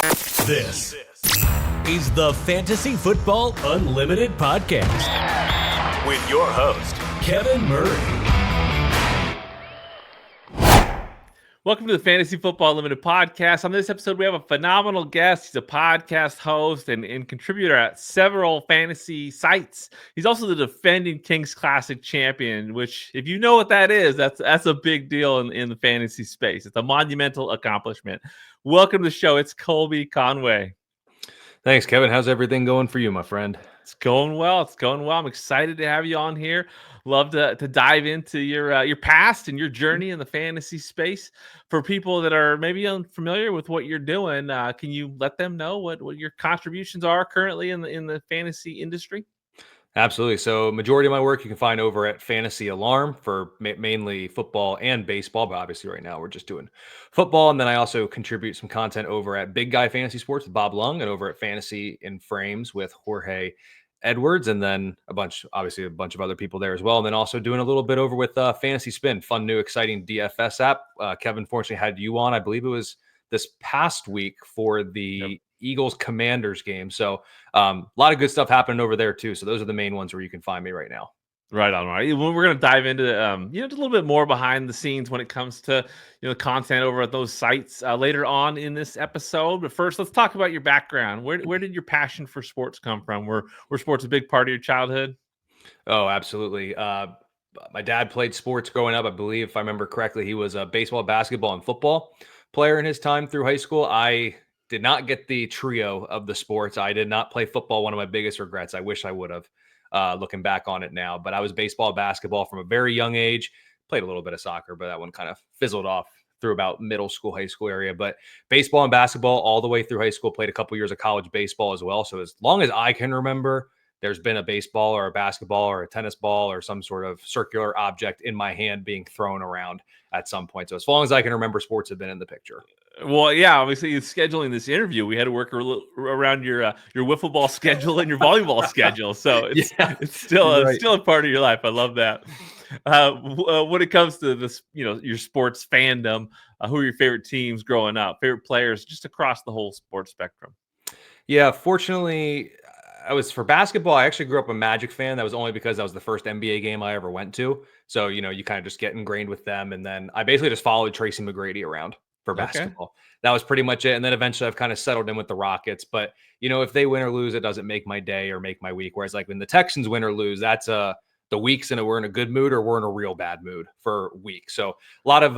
This is the Fantasy Football Unlimited podcast with your host, Kevin Murray. Welcome to the Fantasy Football Unlimited podcast. On this episode, we have a phenomenal guest. He's a podcast host and contributor at several fantasy sites. He's also the defending Kings Classic champion, which, if you know what that is, that's a big deal in the fantasy space. It's a monumental accomplishment. Welcome to the show. It's Colby Conway. Thanks, Kevin. How's everything going for you, my friend? It's going well. It's going well. I'm excited to have you on here. Love to dive into your past and your journey in the fantasy space. For people that are maybe unfamiliar with what you're doing, can you let them know what your contributions are currently in the fantasy industry? Absolutely. So majority of my work you can find over at Fantasy Alarm for mainly football and baseball, but obviously right now we're just doing football. And then I also contribute some content over at Big Guy Fantasy Sports with Bob Lung and over at Fantasy in Frames with Jorge Edwards, and then a bunch of other people there as well. And then also doing a little bit over with Fantasy Spin, fun, new, exciting DFS app. Kevin fortunately had you on. I believe it was this past week for the Eagles Commanders game. So a lot of good stuff happening over there too. So those are the main ones where you can find me right now. Right on. Right. We're going to dive into just a little bit more behind the scenes when it comes to content over at those sites later on in this episode. But first, let's talk about your background. Where did your passion for sports come from? Were sports a big part of your childhood? Oh, absolutely. My dad played sports growing up. I believe, if I remember correctly, he was a baseball, basketball, and football player in his time through high school. I did not get the trio of the sports. I did not play football. One of my biggest regrets. I wish I would have. Looking back on it now, but I was baseball, basketball from a very young age. Played a little bit of soccer, but that one kind of fizzled off through about middle school, high school area. But baseball and basketball all the way through high school. Played a couple years of college baseball as well. So as long as I can remember, there's been a baseball or a basketball or a tennis ball or some sort of circular object in my hand being thrown around at some point. So as long as I can remember, sports have been in the picture. Well, yeah, obviously, scheduling this interview, we had to work around your wiffle ball schedule and your volleyball schedule. So it's still a part of your life. I love that. When it comes to this, your sports fandom, who are your favorite teams growing up? Favorite players, just across the whole sports spectrum. Yeah, fortunately, for basketball, I actually grew up a Magic fan. That was only because that was the first NBA game I ever went to. So, you kind of just get ingrained with them. And then I basically just followed Tracy McGrady around for basketball. Okay. That was pretty much it. And then eventually I've kind of settled in with the Rockets. But, if they win or lose, it doesn't make my day or make my week. Whereas like when the Texans win or lose, that's the weeks we're in a good mood or we're in a real bad mood for weeks. So a lot of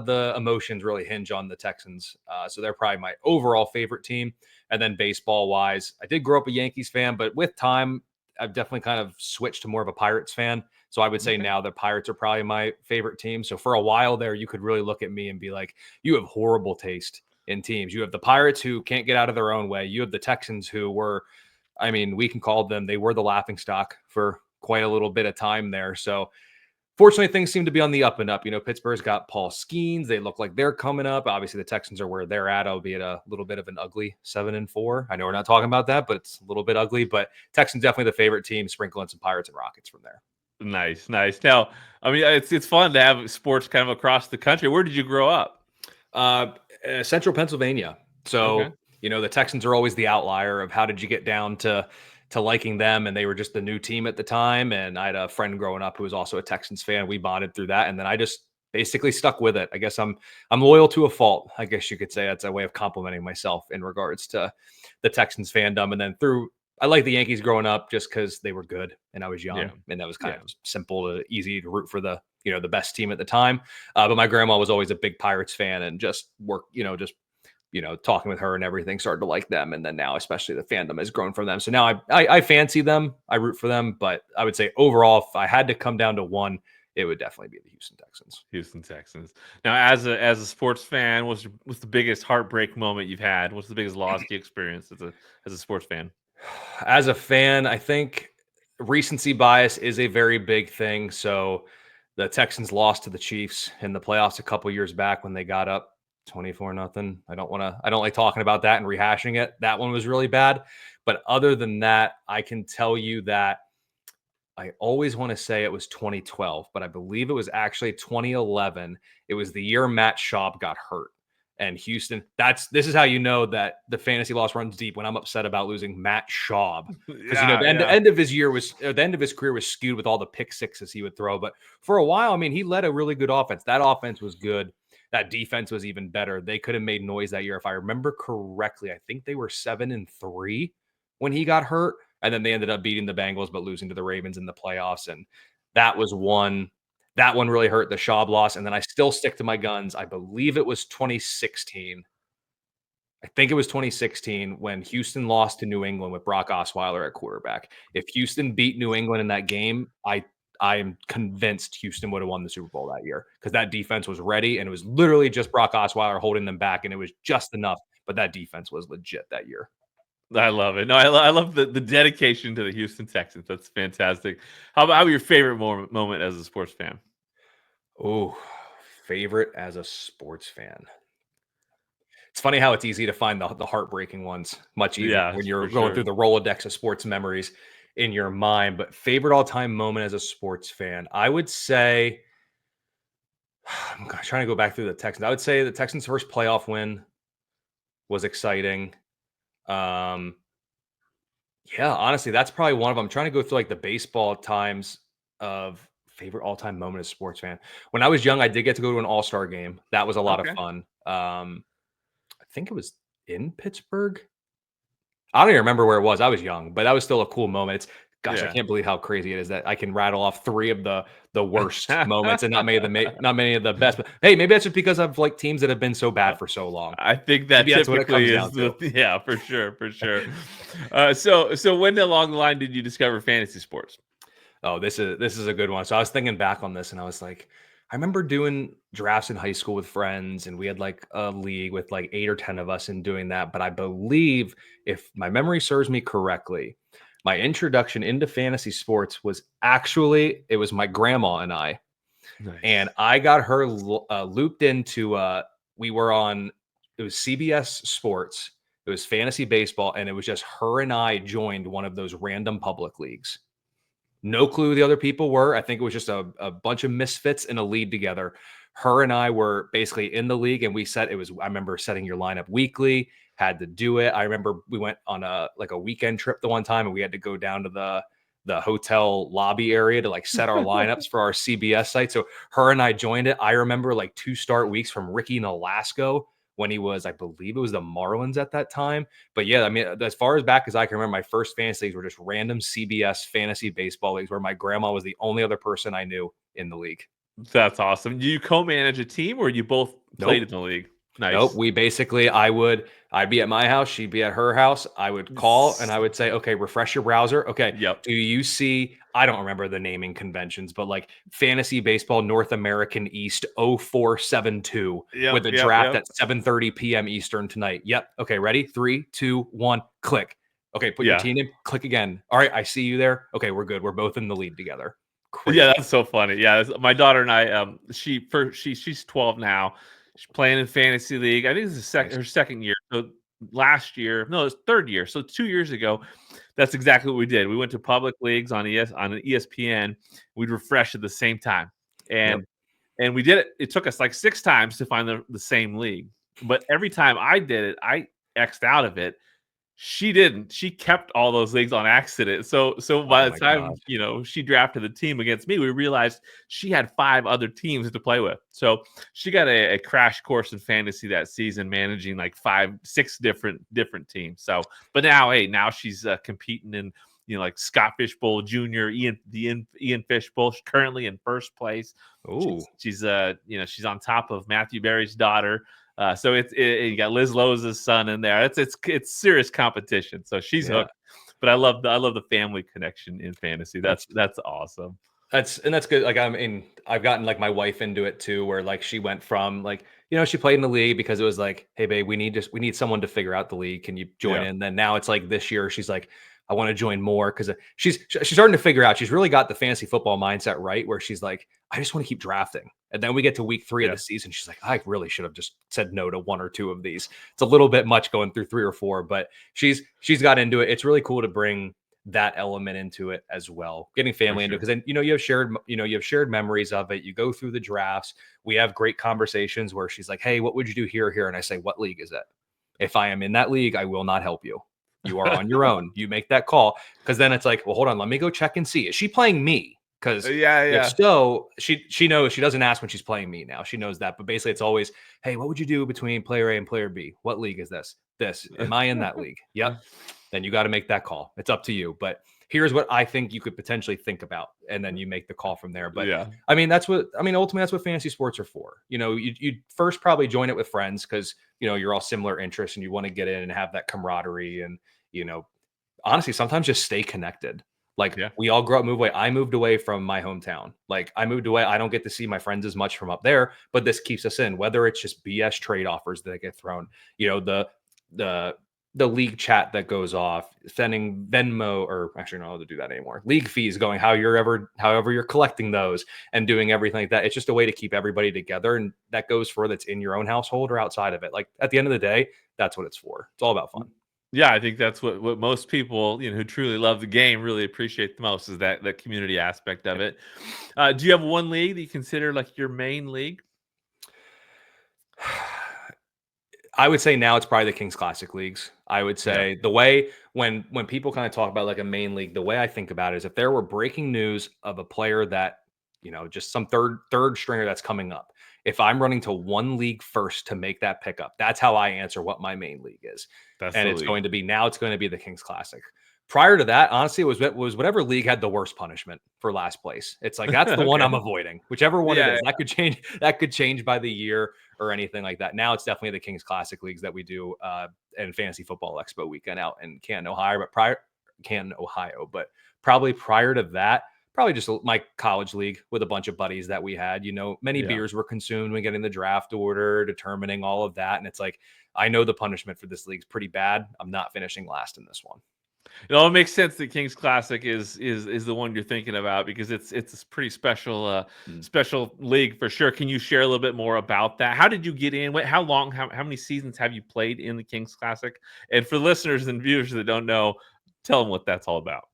the emotions really hinge on the Texans. So they're probably my overall favorite team. And then baseball wise, I did grow up a Yankees fan, but with time, I've definitely kind of switched to more of a Pirates fan. So I would say now the Pirates are probably my favorite team. So for a while there, you could really look at me and be like, you have horrible taste in teams. You have the Pirates who can't get out of their own way. You have the Texans who we can call them, they were the laughingstock for quite a little bit of time there. So fortunately, things seem to be on the up and up. Pittsburgh's got Paul Skeens. They look like they're coming up. Obviously, the Texans are where they're at, albeit a little bit of an ugly 7-4. I know we're not talking about that, but it's a little bit ugly. But Texans definitely the favorite team, sprinkling some Pirates and Rockets from there. Nice. Now, it's fun to have sports kind of across the country. Where did you grow up? Central Pennsylvania. So, the Texans are always the outlier of how did you get down to liking them, and they were just the new team at the time. And I had a friend growing up who was also a Texans fan. We bonded through that, and then I just basically stuck with it. I guess I'm loyal to a fault. I guess you could say that's a way of complimenting myself in regards to the Texans fandom. And then I like the Yankees growing up just because they were good and I was young, and that was kind of simple, easy to root for the the best team at the time. But my grandma was always a big Pirates fan, and just talking with her and everything, started to like them. And then now, especially the fandom has grown from them. So now I fancy them. I root for them. But I would say overall, if I had to come down to one, it would definitely be the Houston Texans. Houston Texans. Now, as a sports fan, what's the biggest heartbreak moment you've had? What's the biggest loss you experienced as a sports fan? As a fan, I think recency bias is a very big thing. So the Texans lost to the Chiefs in the playoffs a couple years back when they got up 24-0. I don't like talking about that and rehashing it. That one was really bad. But other than that, I can tell you that I always want to say it was 2012, but I believe it was actually 2011. It was the year Matt Schaub got hurt. And Houston, this is how you know that the fantasy loss runs deep when I'm upset about losing Matt Schaub. Because the end of his career was skewed with all the pick sixes he would throw. But for a while, I mean, he led a really good offense. That offense was good. That defense was even better. They could have made noise that year. If I remember correctly, I think they were 7-3 when he got hurt. And then they ended up beating the Bengals, but losing to the Ravens in the playoffs. And that was one. That one really hurt, the Schaub loss. And then I still stick to my guns. I believe it was 2016. I think it was 2016 when Houston lost to New England with Brock Osweiler at quarterback. If Houston beat New England in that game, I am convinced Houston would have won the Super Bowl that year because that defense was ready, and it was literally just Brock Osweiler holding them back, and it was just enough. But that defense was legit that year. I love it. No, I love the dedication to the Houston Texans. That's fantastic. How about your favorite moment as a sports fan? Oh, favorite as a sports fan. It's funny how it's easy to find the heartbreaking ones. Much easier when you're going through the Rolodex of sports memories in your mind. But favorite all-time moment as a sports fan, I would say, I'm trying to go back through the Texans. I would say the Texans' first playoff win was exciting. Yeah, honestly, that's probably one of them. I'm trying to go through like the baseball times of favorite all-time moment as a sports fan. When I was young, I did get to go to an all-star game. That was a lot of fun. I think it was in Pittsburgh. I don't even remember where it was. I was young, but that was still a cool moment. I can't believe how crazy it is that I can rattle off 3 of the worst moments and not many of the best. But hey, maybe that's just because of like teams that have been so bad for so long. I think that typically is for sure. So when along the line did you discover fantasy sports? Oh, this is a good one. So I was thinking back on this, and I was like, I remember doing drafts in high school with friends, and we had like a league with like 8 or 10 of us and doing that. But I believe, if my memory serves me correctly, my introduction into fantasy sports was it was my grandma and I. Nice. And I got her looped into, we were on, it was CBS Sports. It was fantasy baseball. And it was just her and I joined one of those random public leagues. No clue who the other people were. I think it was just a bunch of misfits in a league together. Her and I were basically in the league, and I remember setting your lineup weekly, had to do it. I remember we went on a weekend trip the one time, and we had to go down to the hotel lobby area to like set our lineups for our CBS site. So her and I joined it. I remember like 2 start weeks from Ricky Nolasco when he was, I believe it was the Marlins at that time. But yeah, I mean, as far as back as I can remember, my first fantasy leagues were just random CBS fantasy baseball leagues where my grandma was the only other person I knew in the league. That's awesome. Do you co-manage a team, or you both played in the league? Nice. Nope. We basically, I'd be at my house, she'd be at her house. I would call and I would say, okay, refresh your browser. Okay. Yep. Do you see, I don't remember the naming conventions, but like Fantasy Baseball North American East 0472 with a draft at 7:30 p.m. Eastern tonight. Yep. Okay. Ready? 3, 2, 1, click. Okay. Put your team in, click again. All right. I see you there. Okay. We're good. We're both in the lead together. Crazy. Yeah. That's so funny. Yeah. My daughter and I, she's 12 now. She's playing in fantasy league. I think this is her second year. So last year, no, it's third year. So 2 years ago, that's exactly what we did. We went to public leagues on an ESPN. We'd refresh at the same time, and we did it. It took us like 6 times to find the same league. But every time I did it, I X'd out of it. She didn't. She kept all those leagues on accident. So by the time she drafted the team against me, we realized she had 5 other teams to play with. So she got a crash course in fantasy that season, managing like 5-6 different teams. So, but now she's competing in like Scott Fishbowl Jr., Ian Fishbowl. She's currently in first place. Ooh. She's on top of Matthew Berry's daughter. So you got Liz Lowe's son in there. It's serious competition. So she's hooked. But I love the family connection in fantasy. That's awesome. That's good. Like, I mean, I've gotten like my wife into it too, where like she went from like, she played in the league because it was like, hey babe, we need someone to figure out the league. Can you join in? And then now it's like this year she's like, I want to join more because she's starting to figure out. She's really got the fantasy football mindset right, where she's like, I just want to keep drafting. And then we get to week 3 of the season. She's like, I really should have just said no to 1 or 2 of these. It's a little bit much going through 3 or 4, but she's got into it. It's really cool to bring that element into it as well. Getting family into it, sure. because then you have shared memories of it. You go through the drafts. We have great conversations where she's like, "Hey, what would you do here?" And I say, "What league is it? If I am in that league, I will not help you. You are on your own. You make that call." Because then it's like, well, hold on, let me go check and see. Is she playing me? Because if Yeah. so, she knows. She doesn't ask when she's playing me now. She knows that. But basically, it's always, hey, what would you do between player A and player B? What league is this? This. Am I in that league? Yep. Then you got to make that call. It's up to you. But here's what I think you could potentially think about, and then you make the call from there. But Yeah. ultimately that's what fantasy sports are for. You first probably join it with friends because you're all similar interests and you want to get in and have that camaraderie and honestly sometimes just stay connected. Like we all grow up, move away. I moved away from my hometown. Like I moved away. I don't get to see my friends as much from up there, but this keeps us in, whether it's just BS trade offers that get thrown, the league chat that goes off, sending Venmo, or actually not allowed to do that anymore. League fees going, however you're collecting those and doing everything like that. It's just a way to keep everybody together. And that goes for that's in your own household or outside of it. Like at the end of the day, that's what it's for. It's all about fun. Yeah, I think that's what most people, who truly love the game really appreciate the most is that community aspect of it. Do you have one league that you consider like your main league? I would say now it's probably the Kings Classic leagues. I would say the way when people kind of talk about like a main league, the way I think about it is if there were breaking news of a player that, just some third stringer that's coming up. If I'm running to one league first to make that pickup, that's how I answer what my main league is. And it's going to be the Kings Classic. Prior to that, honestly, it was whatever league had the worst punishment for last place. It's like that's the one I'm avoiding, whichever one it is. That could change. That could change by the year or anything like that. Now it's definitely the Kings Classic leagues that we do in Fantasy Football Expo weekend out in Canton, Ohio. But probably prior to that, probably just my college league with a bunch of buddies that we had. Many beers were consumed when getting the draft order, determining all of that, and it's like I know the punishment for this league is pretty bad. I'm not finishing last in this one. It makes sense that Kings Classic is the one you're thinking about because it's a pretty special special league for sure. Can you share a little bit more about that? How did you get in? How long? How many seasons have you played in the Kings Classic? And for listeners and viewers that don't know, tell them what that's all about.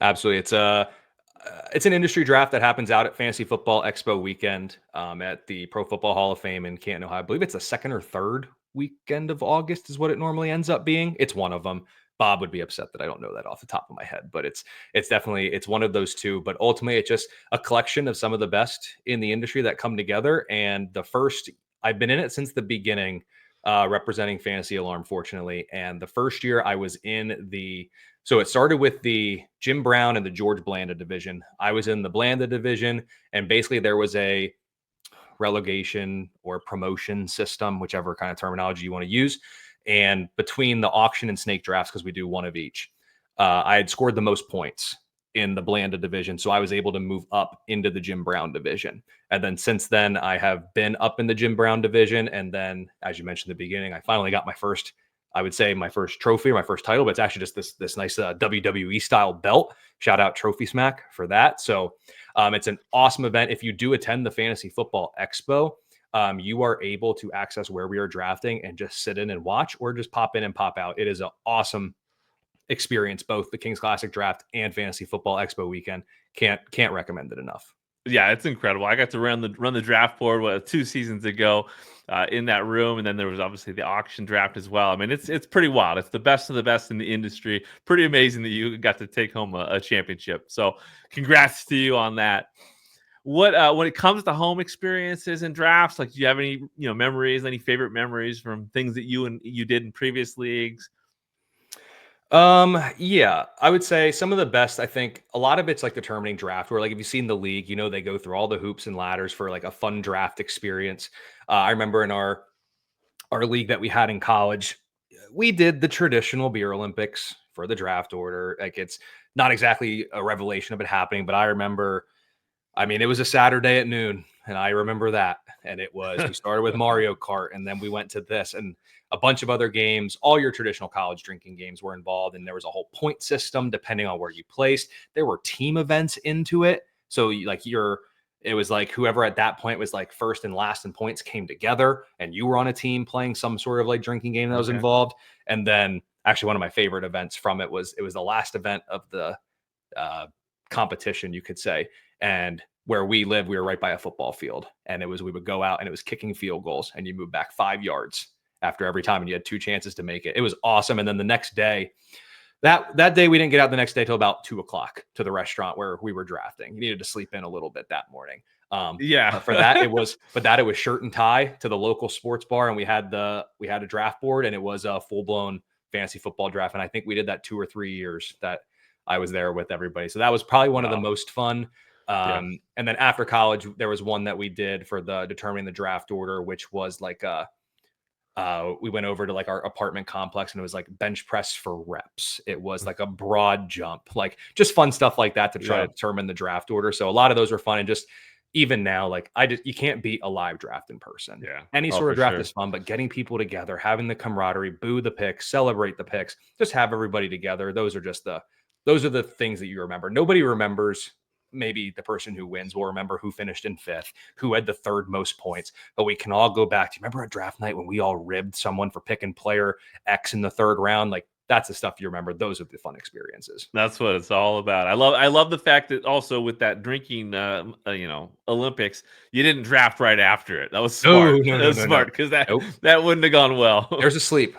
Absolutely, it's an industry draft that happens out at Fantasy Football Expo weekend at the Pro Football Hall of Fame in Canton, Ohio. I believe it's the second or third weekend of August is what it normally ends up being. It's one of them. Bob would be upset that I don't know that off the top of my head, but it's definitely one of those two. But ultimately, it's just a collection of some of the best in the industry that come together. And I've been in it since the beginning, representing Fantasy Alarm, fortunately. And the first year I was so it started with the Jim Brown and the George Blanda division. I was in the Blanda division, and basically there was a relegation or promotion system, whichever kind of terminology you want to use. And between the auction and snake drafts, because we do one of each, I had scored the most points in the Blanda division. So I was able to move up into the Jim Brown division. And then since then, I have been up in the Jim Brown division. And then, as you mentioned at the beginning, I finally got my first trophy, my first title, but it's actually just this nice WWE style belt. Shout out Trophy Smack for that. So it's an awesome event. If you do attend the Fantasy Football Expo, you are able to access where we are drafting and just sit in and watch or just pop in and pop out. It is an awesome experience, both the Kings Classic draft and Fantasy Football Expo weekend. Can't recommend it enough. Yeah, it's incredible. I got to run the draft board 2 seasons ago in that room, and then there was obviously the auction draft as well. I mean, it's pretty wild. It's the best of the best in the industry. Pretty amazing that you got to take home a championship. So, congrats to you on that. What when it comes to home experiences and drafts, like do you have any memories, any favorite memories from things that you did in previous leagues? Yeah, I would say some of the best. I think a lot of it's like determining draft, where like if you've seen the league, they go through all the hoops and ladders for like a fun draft experience. I remember in our league that we had in college, we did the traditional beer Olympics for the draft order. Like it's not exactly a revelation of it happening, but I remember, it was a Saturday at noon, and I remember that. And we started with Mario Kart, and then we went to this and a bunch of other games. All your traditional college drinking games were involved, and there was a whole point system depending on where you placed. There were team events into it. So it was like whoever at that point was like first and last in points came together, and you were on a team playing some sort of like drinking game that was involved. And then actually one of my favorite events from it was the last event of the competition, you could say. And where we live, we were right by a football field, and we would go out and it was kicking field goals, and you move back 5 yards after every time, and you had 2 chances to make it. It was awesome. And then the next day, that day we didn't get out the next day till about 2:00 to the restaurant where we were drafting. You needed to sleep in a little bit that morning. Yeah. For that it was shirt and tie to the local sports bar, and we had a draft board, and it was a full-blown fantasy football draft. And I think we did that 2 or 3 years that I was there with everybody. So that was probably one of the most fun. And then after college, there was one that we did for the determining the draft order, which was like we went over to like our apartment complex, and it was like bench press for reps. It was like a broad jump, like just fun stuff like that to try to determine the draft order. So a lot of those were fun. And just even now, like you can't beat a live draft in person. Yeah. Any sort of draft is fun, but getting people together, having the camaraderie, boo the picks, celebrate the picks, just have everybody together. Those are the things that you remember. Nobody remembers. Maybe the person who wins will remember who finished in 5th, who had the 3rd most points, but we can all go back to, remember a draft night when we all ribbed someone for picking player X in the 3rd round? Like, that's the stuff you remember. Those are the fun experiences. That's what it's all about. I love the fact that also with that drinking, Olympics, you didn't draft right after it. That was smart. That was smart because that wouldn't have gone well. There's a sleep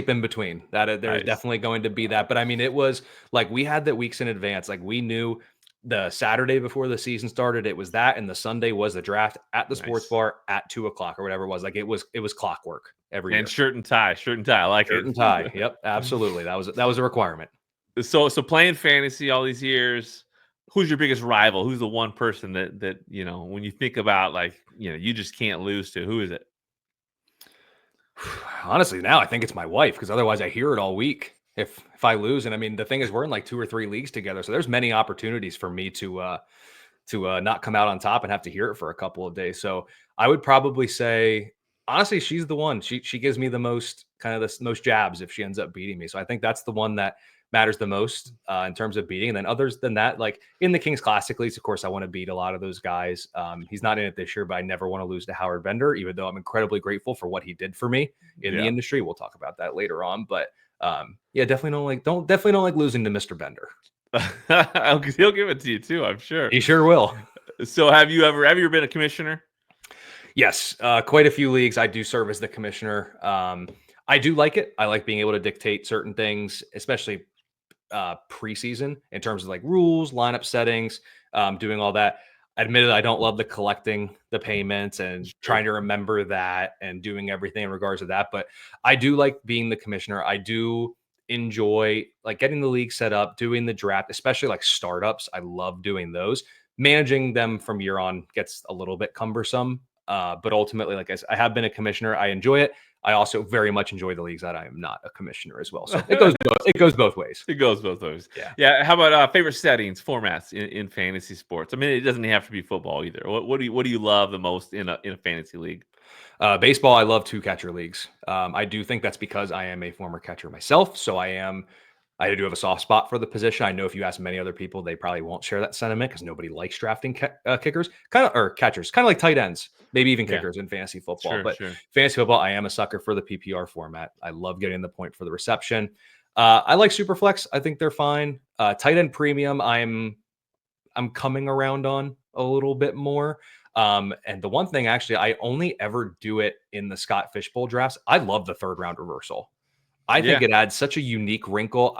in between. There's definitely going to be that. But I mean, it was like we had that weeks in advance. Like we knew the Saturday before the season started, it was that, and the Sunday was the draft at the sports bar at 2:00 or whatever it was. Like it was clockwork every year. And shirt and tie. I like shirt and tie. Yep, absolutely. That was a requirement. So playing fantasy all these years, who's your biggest rival? Who's the one person that when you think about you just can't lose to? Who is it? Honestly, now I think it's my wife, because otherwise I hear it all week. If I lose, and I mean the thing is we're in like 2 or 3 leagues together, so there's many opportunities for me to not come out on top and have to hear it for a couple of days. So I would probably say, honestly, she's the one. She gives me the most most jabs if she ends up beating me. So I think that's the one that matters the most in terms of beating. And then others than that, like in the Kings Classic leagues, of course, I want to beat a lot of those guys. He's not in it this year, but I never want to lose to Howard Bender, even though I'm incredibly grateful for what he did for me in the industry. We'll talk about that later on, but definitely don't like losing to Mr. Bender. He'll give it to you too, I'm sure. He sure will. So have you ever been a commissioner? Yes, quite a few leagues. I do serve as the commissioner. I do like it. I like being able to dictate certain things, especially preseason, in terms of like rules, lineup settings, doing all that. Admitted, I don't love the collecting the payments and trying to remember that and doing everything in regards to that. But I do like being the commissioner. I do enjoy like getting the league set up, doing the draft, especially like startups. I love doing those. Managing them from year on gets a little bit cumbersome. But ultimately, like I have been a commissioner. I enjoy it. I also very much enjoy the leagues that I am not a commissioner as well. So it goes both ways. It goes both ways. Yeah. Yeah. How about favorite settings, formats in fantasy sports? I mean, it doesn't have to be football either. What do you love the most in a fantasy league? Baseball, I love 2-catcher leagues. I do think that's because I am a former catcher myself. So I do have a soft spot for the position. I know if you ask many other people, they probably won't share that sentiment because nobody likes drafting kickers, or catchers, kind of like tight ends, maybe even kickers in fantasy football. Fantasy football, I am a sucker for the PPR format. I love getting the point for the reception. I like Superflex. I think they're fine. Tight end premium, I'm coming around on a little bit more. And the one thing, actually, I only ever do it in the Scott Fishbowl drafts. I love the 3rd round reversal. I think it adds such a unique wrinkle.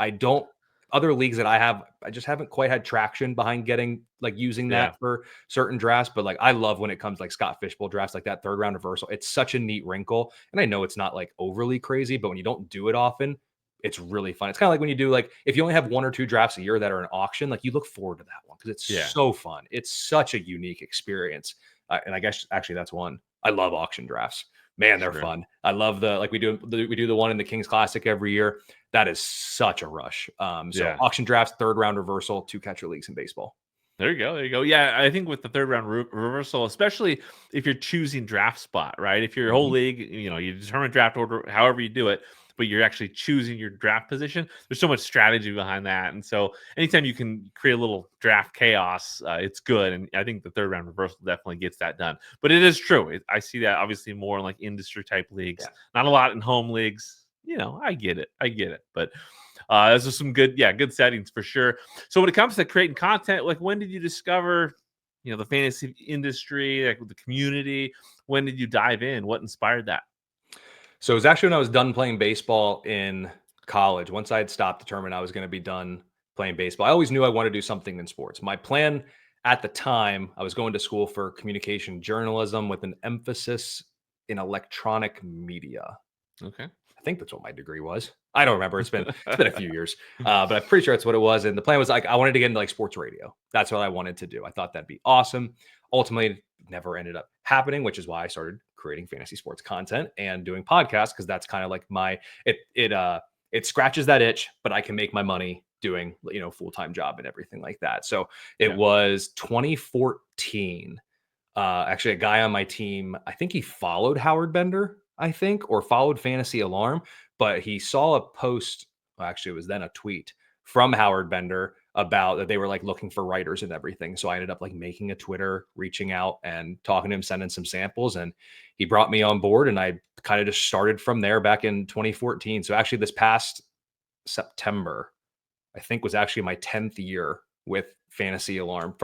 Other leagues that I just haven't quite had traction behind using that for certain drafts. But like, I love when it comes like Scott Fishbowl drafts, like that 3rd round reversal. It's such a neat wrinkle. And I know it's not like overly crazy, but when you don't do it often, it's really fun. It's kind of like when you do, like, if you only have 1 or 2 drafts a year that are an auction, like you look forward to that one because it's so fun. It's such a unique experience. And I guess actually that's one. I love auction drafts. Man, they're fun. I love we do the one in the Kings Classic every year. That is such a rush. Auction drafts, 3rd round reversal, 2-catcher leagues in baseball. There you go. Yeah, I think with the 3rd round reversal, especially if you're choosing draft spot, right? If your whole league, you determine draft order, however you do it, but you're actually choosing your draft position. There's so much strategy behind that. And so anytime you can create a little draft chaos, it's good. And I think the 3rd round reversal definitely gets that done. But it is true. I see that obviously more in like industry type leagues, not a lot in home leagues. I get it. But those are some good settings for sure. So when it comes to creating content, like when did you discover, the fantasy industry, like the community? When did you dive in? What inspired that? So it was actually when I was done playing baseball in college. Once I had stopped, determined I was going to be done playing baseball. I always knew I wanted to do something in sports. My plan at the time, I was going to school for communication journalism with an emphasis in electronic media. Okay. I think that's what my degree was. I don't remember. It's been a few years, but I'm pretty sure that's what it was. And the plan was like I wanted to get into like sports radio. That's what I wanted to do. I thought that'd be awesome. Ultimately, it never ended up happening, which is why I started creating fantasy sports content and doing podcasts because that's kind of like it scratches that itch, but I can make my money doing full-time job and everything like that. So it was 2014. Actually, a guy on my team, I think he followed Howard Bender, or followed Fantasy Alarm, but he saw a post. Well, actually, it was then a tweet from Howard Bender about that they were like looking for writers and everything. So I ended up like making a Twitter, reaching out and talking to him, sending some samples, and he brought me on board. And I kind of just started from there back in 2014. So actually, this past September, I think was actually my 10th year with Fantasy Alarm.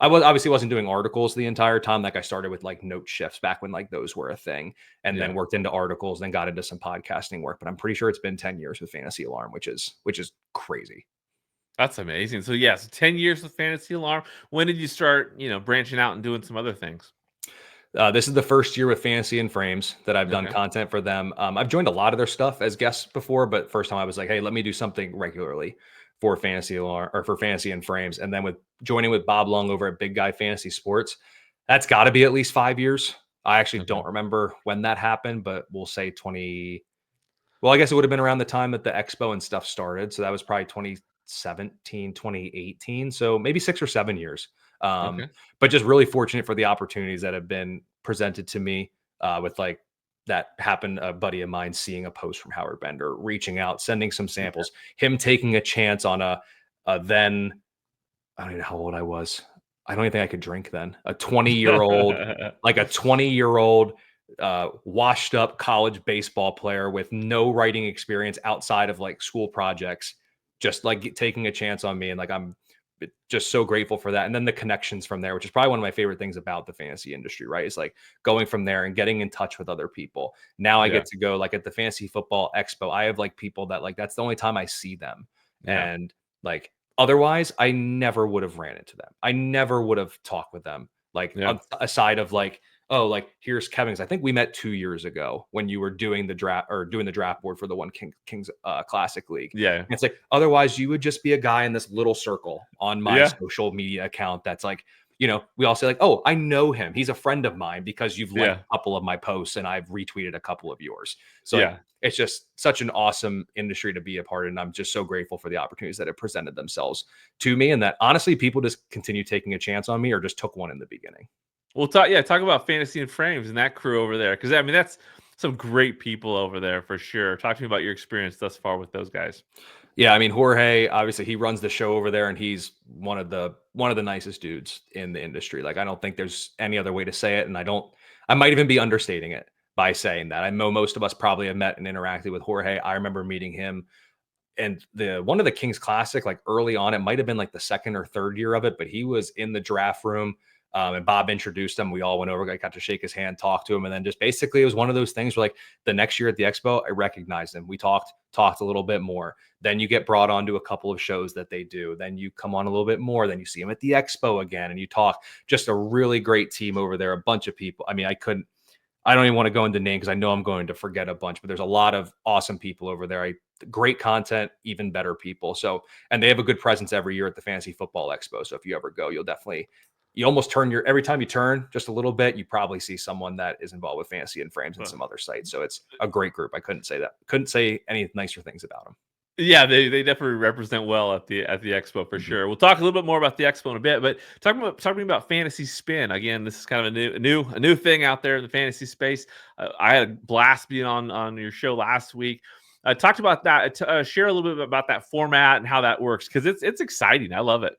I wasn't doing articles the entire time. Like I started with like note shifts back when like those were a thing, and then worked into articles, then got into some podcasting work. But I'm pretty sure it's been 10 years with Fantasy Alarm, which is crazy. That's amazing. So yes, 10 years with Fantasy Alarm. When did you start, branching out and doing some other things? This is the first year with Fantasy and Frames that I've done content for them. I've joined a lot of their stuff as guests before, but first time I was like, hey, let me do something regularly for Fantasy Alarm or for Fantasy and Frames. And then with joining with Bob Long over at Big Guy Fantasy Sports, that's got to be at least 5 years. I actually don't remember when that happened, but we'll say well, I guess it would have been around the time that the expo and stuff started. So that was probably 2017, 2018. So maybe 6 or 7 years. But just really fortunate for the opportunities that have been presented to me with like that happened. A buddy of mine seeing a post from Howard Bender, reaching out, sending some samples, him taking a chance on then I don't even know how old I was. I don't even think I could drink then. A 20-year-old, like a 20-year-old washed up college baseball player with no writing experience outside of like school projects, just like taking a chance on me. And like, I'm just so grateful for that. And then the connections from there, which is probably one of my favorite things about the fantasy industry, right? Is like going from there and getting in touch with other people. Now I get to go like at the Fantasy Football Expo. I have like people that like, that's the only time I see them. And like, otherwise I never would have ran into them. I never would have talked with them. Like aside of like, oh, like here's Kevin's. I think we met 2 years ago when you were doing the draft board for the One Kings Classic League. And it's like, otherwise you would just be a guy in this little circle on my social media account. That's like, we all say like, oh, I know him. He's a friend of mine because you've liked a couple of my posts and I've retweeted a couple of yours. So like, it's just such an awesome industry to be a part of. And I'm just so grateful for the opportunities that have presented themselves to me. And that honestly, people just continue taking a chance on me or just took one in the beginning. Well, talk about Fantasy and Frames and that crew over there. Cause I mean, that's some great people over there for sure. Talk to me about your experience thus far with those guys. Yeah. I mean, Jorge, obviously he runs the show over there and he's one of the nicest dudes in the industry. Like, I don't think there's any other way to say it. And I might even be understating it by saying that. I know most of us probably have met and interacted with Jorge. I remember meeting him and one of the Kings Classic, like early on, it might've been like the second or third year of it, but he was in the draft room. And Bob introduced him. We all went over, I got to shake his hand, talk to him. And then just basically it was one of those things where like the next year at the expo, I recognized him. We talked a little bit more. Then you get brought on to a couple of shows that they do. Then you come on a little bit more. Then you see him at the expo again and you talk. Just a really great team over there. A bunch of people. I mean, I don't even want to go into names because I know I'm going to forget a bunch, but there's a lot of awesome people over there. Great content, even better people. So, and they have a good presence every year at the Fantasy Football Expo. So if you ever go, you almost every time you turn just a little bit, you probably see someone that is involved with Fantasy and Frames and some other sites. So it's a great group. I couldn't say any nicer things about them. Yeah, they definitely represent well at the expo for sure. We'll talk a little bit more about the expo in a bit, but talking about Fantasy Spin again. This is kind of a new thing out there in the fantasy space. I had a blast being on your show last week. I talked about that. Share a little bit about that format and how that works because it's exciting. I love it.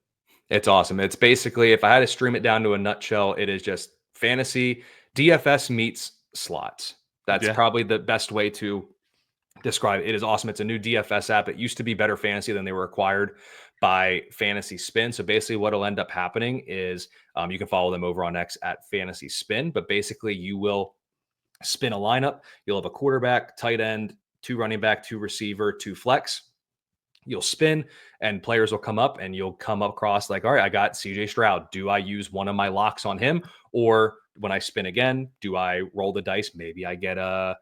It's awesome. It's basically, if I had to stream it down to a nutshell, it is just fantasy DFS meets slots. That's probably the best way to describe it. It is awesome. It's a new DFS app. It used to be Better Fantasy, than they were acquired by Fantasy Spin. So basically what will end up happening is you can follow them over on X at Fantasy Spin, but basically you will spin a lineup. You'll have a quarterback, tight end, 2 running back, 2 receiver, 2 flex. You'll spin and players will come up and you'll come across like, all right, I got CJ Stroud. Do I use one of my locks on him? Or when I spin again, do I roll the dice? Maybe I get a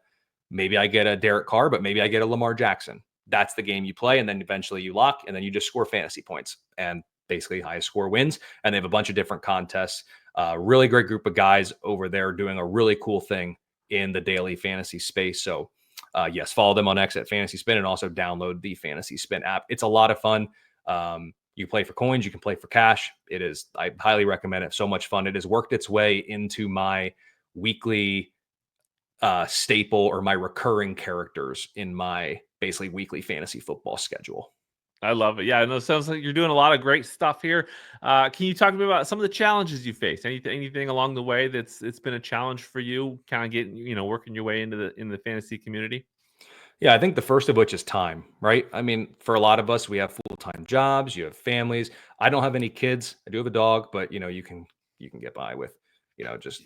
Derek Carr, but maybe I get a Lamar Jackson. That's the game you play. And then eventually you lock and then you just score fantasy points, and basically highest score wins. And they have a bunch of different contests. Really great group of guys over there doing a really cool thing in the daily fantasy space. So yes, follow them on X at Fantasy Spin, and also download the Fantasy Spin app. It's a lot of fun. You play for coins, you can play for cash. I highly recommend it. So much fun. It has worked its way into my weekly staple, or my recurring characters in my basically weekly fantasy football schedule. I love it. Yeah, I know it sounds like you're doing a lot of great stuff here. Can you talk to me about some of the challenges you faced? Anything along the way it's been a challenge for you, kind of getting, working your way into the fantasy community? Yeah, I think the first of which is time, right? I mean, for a lot of us, we have full-time jobs, you have families. I don't have any kids. I do have a dog, but you can get by with, just,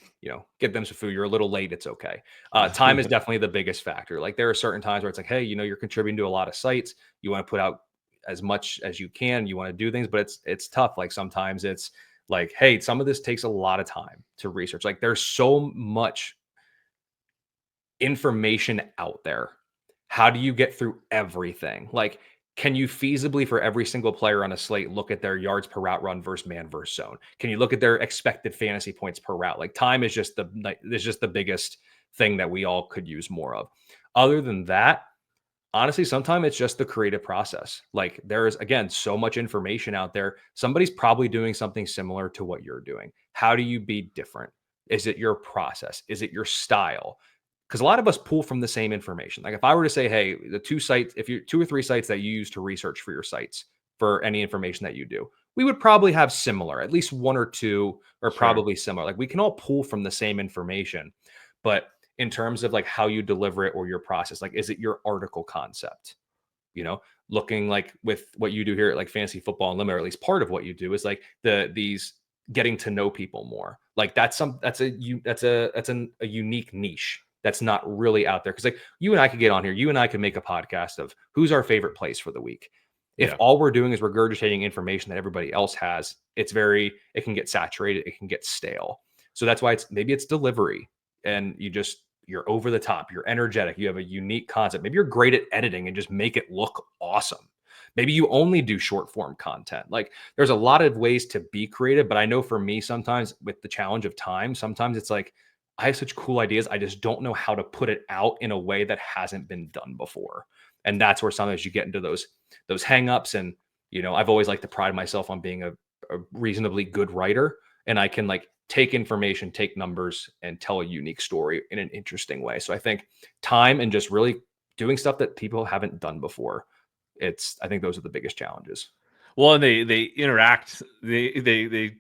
get them some food. You're a little late, it's okay. Time is definitely the biggest factor. Like there are certain times where it's like, hey, you're contributing to a lot of sites. You want to put out as much as you can. You want to do things, but it's tough. Like sometimes it's like, hey, some of this takes a lot of time to research. Like there's so much information out there. How do you get through everything? Like, can you feasibly, for every single player on a slate, look at their yards per route run versus man versus zone? Can you look at their expected fantasy points per route? Like time is just the biggest thing that we all could use more of. Other than that, honestly, sometimes it's just the creative process. Like there is, again, so much information out there. Somebody's probably doing something similar to what you're doing. How do you be different? Is it your process? Is it your style? Because a lot of us pull from the same information. Like if I were to say, hey, the 2 sites, if you 2 or 3 sites that you use to research for your sites for any information that you do, we would probably have similar, at least 1 or 2 are probably similar. Like we can all pull from the same information, but in terms of like how you deliver it or your process, like, is it your article concept? Looking like with what you do here at like Fantasy Football Unlimited, or at least part of what you do is like these getting to know people more. Like that's a unique niche that's not really out there. Cause like you and I could get on here, you and I could make a podcast of who's our favorite place for the week. If all we're doing is regurgitating information that everybody else has, it can get saturated. It can get stale. So that's why maybe it's delivery, and you're over the top, you're energetic, you have a unique concept. Maybe you're great at editing and just make it look awesome. Maybe you only do short form content. Like there's a lot of ways to be creative, but I know for me, sometimes with the challenge of time, sometimes it's like, I have such cool ideas. I just don't know how to put it out in a way that hasn't been done before. And that's where sometimes you get into those hangups. And, I've always liked to pride myself on being a reasonably good writer. And I can like take information, take numbers, and tell a unique story in an interesting way. So I think time and just really doing stuff that people haven't done before. I think those are the biggest challenges. Well, and they interact, they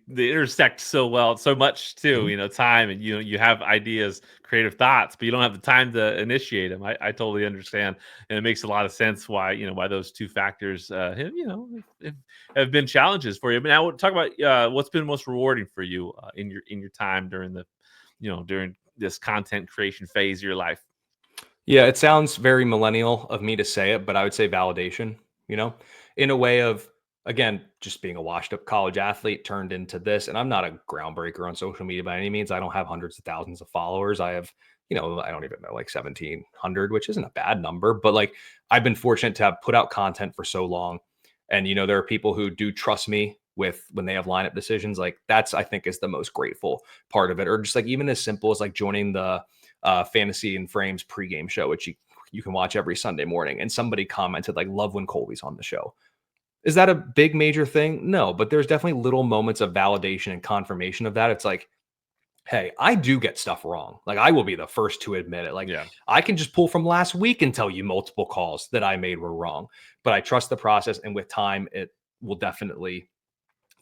intersect so well, so much too, time, and you have ideas, creative thoughts, but you don't have the time to initiate them. I totally understand. And it makes a lot of sense why those 2 factors have been challenges for you. But now we'll talk about what's been most rewarding for you in your time during during this content creation phase of your life. Yeah, it sounds very millennial of me to say it, but I would say validation, in a way of, again, just being a washed up college athlete turned into this. And I'm not a groundbreaker on social media by any means. I don't have hundreds of thousands of followers. I have, I don't even know, like 1,700, which isn't a bad number, but like I've been fortunate to have put out content for so long. And, there are people who do trust me with when they have lineup decisions. Like that's, I think, is the most grateful part of it. Or just like even as simple as like joining the Fantasy and Frames pregame show, which you can watch every Sunday morning. And somebody commented like, love when Colby's on the show. Is that a big major thing? No, but there's definitely little moments of validation and confirmation of that. It's like, hey, I do get stuff wrong. Like I will be the first to admit it. Like I can just pull from last week and tell you multiple calls that I made were wrong, but I trust the process. And with time, it will definitely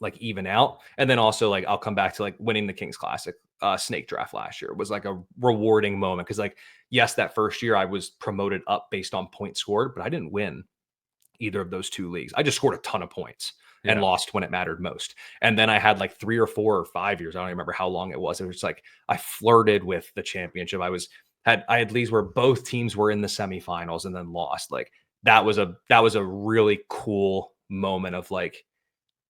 like even out. And then also like, I'll come back to like winning the Kings Classic snake draft last year. It was like a rewarding moment because, like, yes, that first year I was promoted up based on points scored, but I didn't win either of those 2 leagues. I just scored a ton of points and lost when it mattered most. And then I had like 3 or 4 or 5 years. I don't even remember how long it was. It was just like I flirted with the championship. I had leagues where both teams were in the semifinals and then lost. Like that was a really cool moment of like,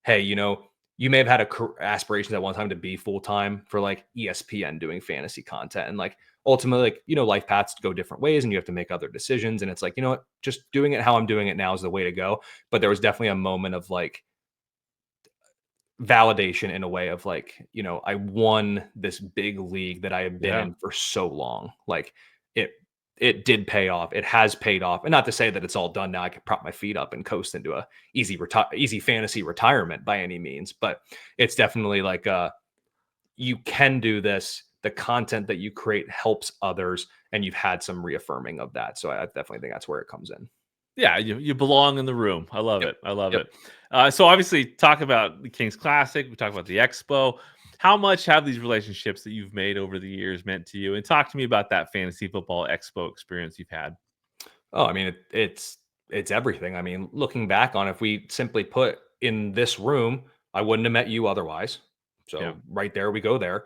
hey, you may have had aspirations at one time to be full-time for like ESPN doing fantasy content. And like ultimately, like, life paths go different ways and you have to make other decisions. And it's like, you know what, just doing it how I'm doing it now is the way to go. But there was definitely a moment of like validation in a way of like, I won this big league that I have been in for so long. Like it did pay off. It has paid off. And not to say that it's all done now. I can prop my feet up and coast into a easy fantasy retirement by any means, but it's definitely like you can do this. The content that you create helps others, and you've had some reaffirming of that. So I definitely think that's where it comes in. Yeah, you belong in the room. I love it. I love Yep. it. So obviously, talk about the Kings Classic. We talk about the Expo. How much have these relationships that you've made over the years meant to you? And talk to me about that fantasy football Expo experience you've had. Oh, I mean, it's everything. I mean, looking back on, if we simply put in this room, I wouldn't have met you otherwise. So right there, we go there.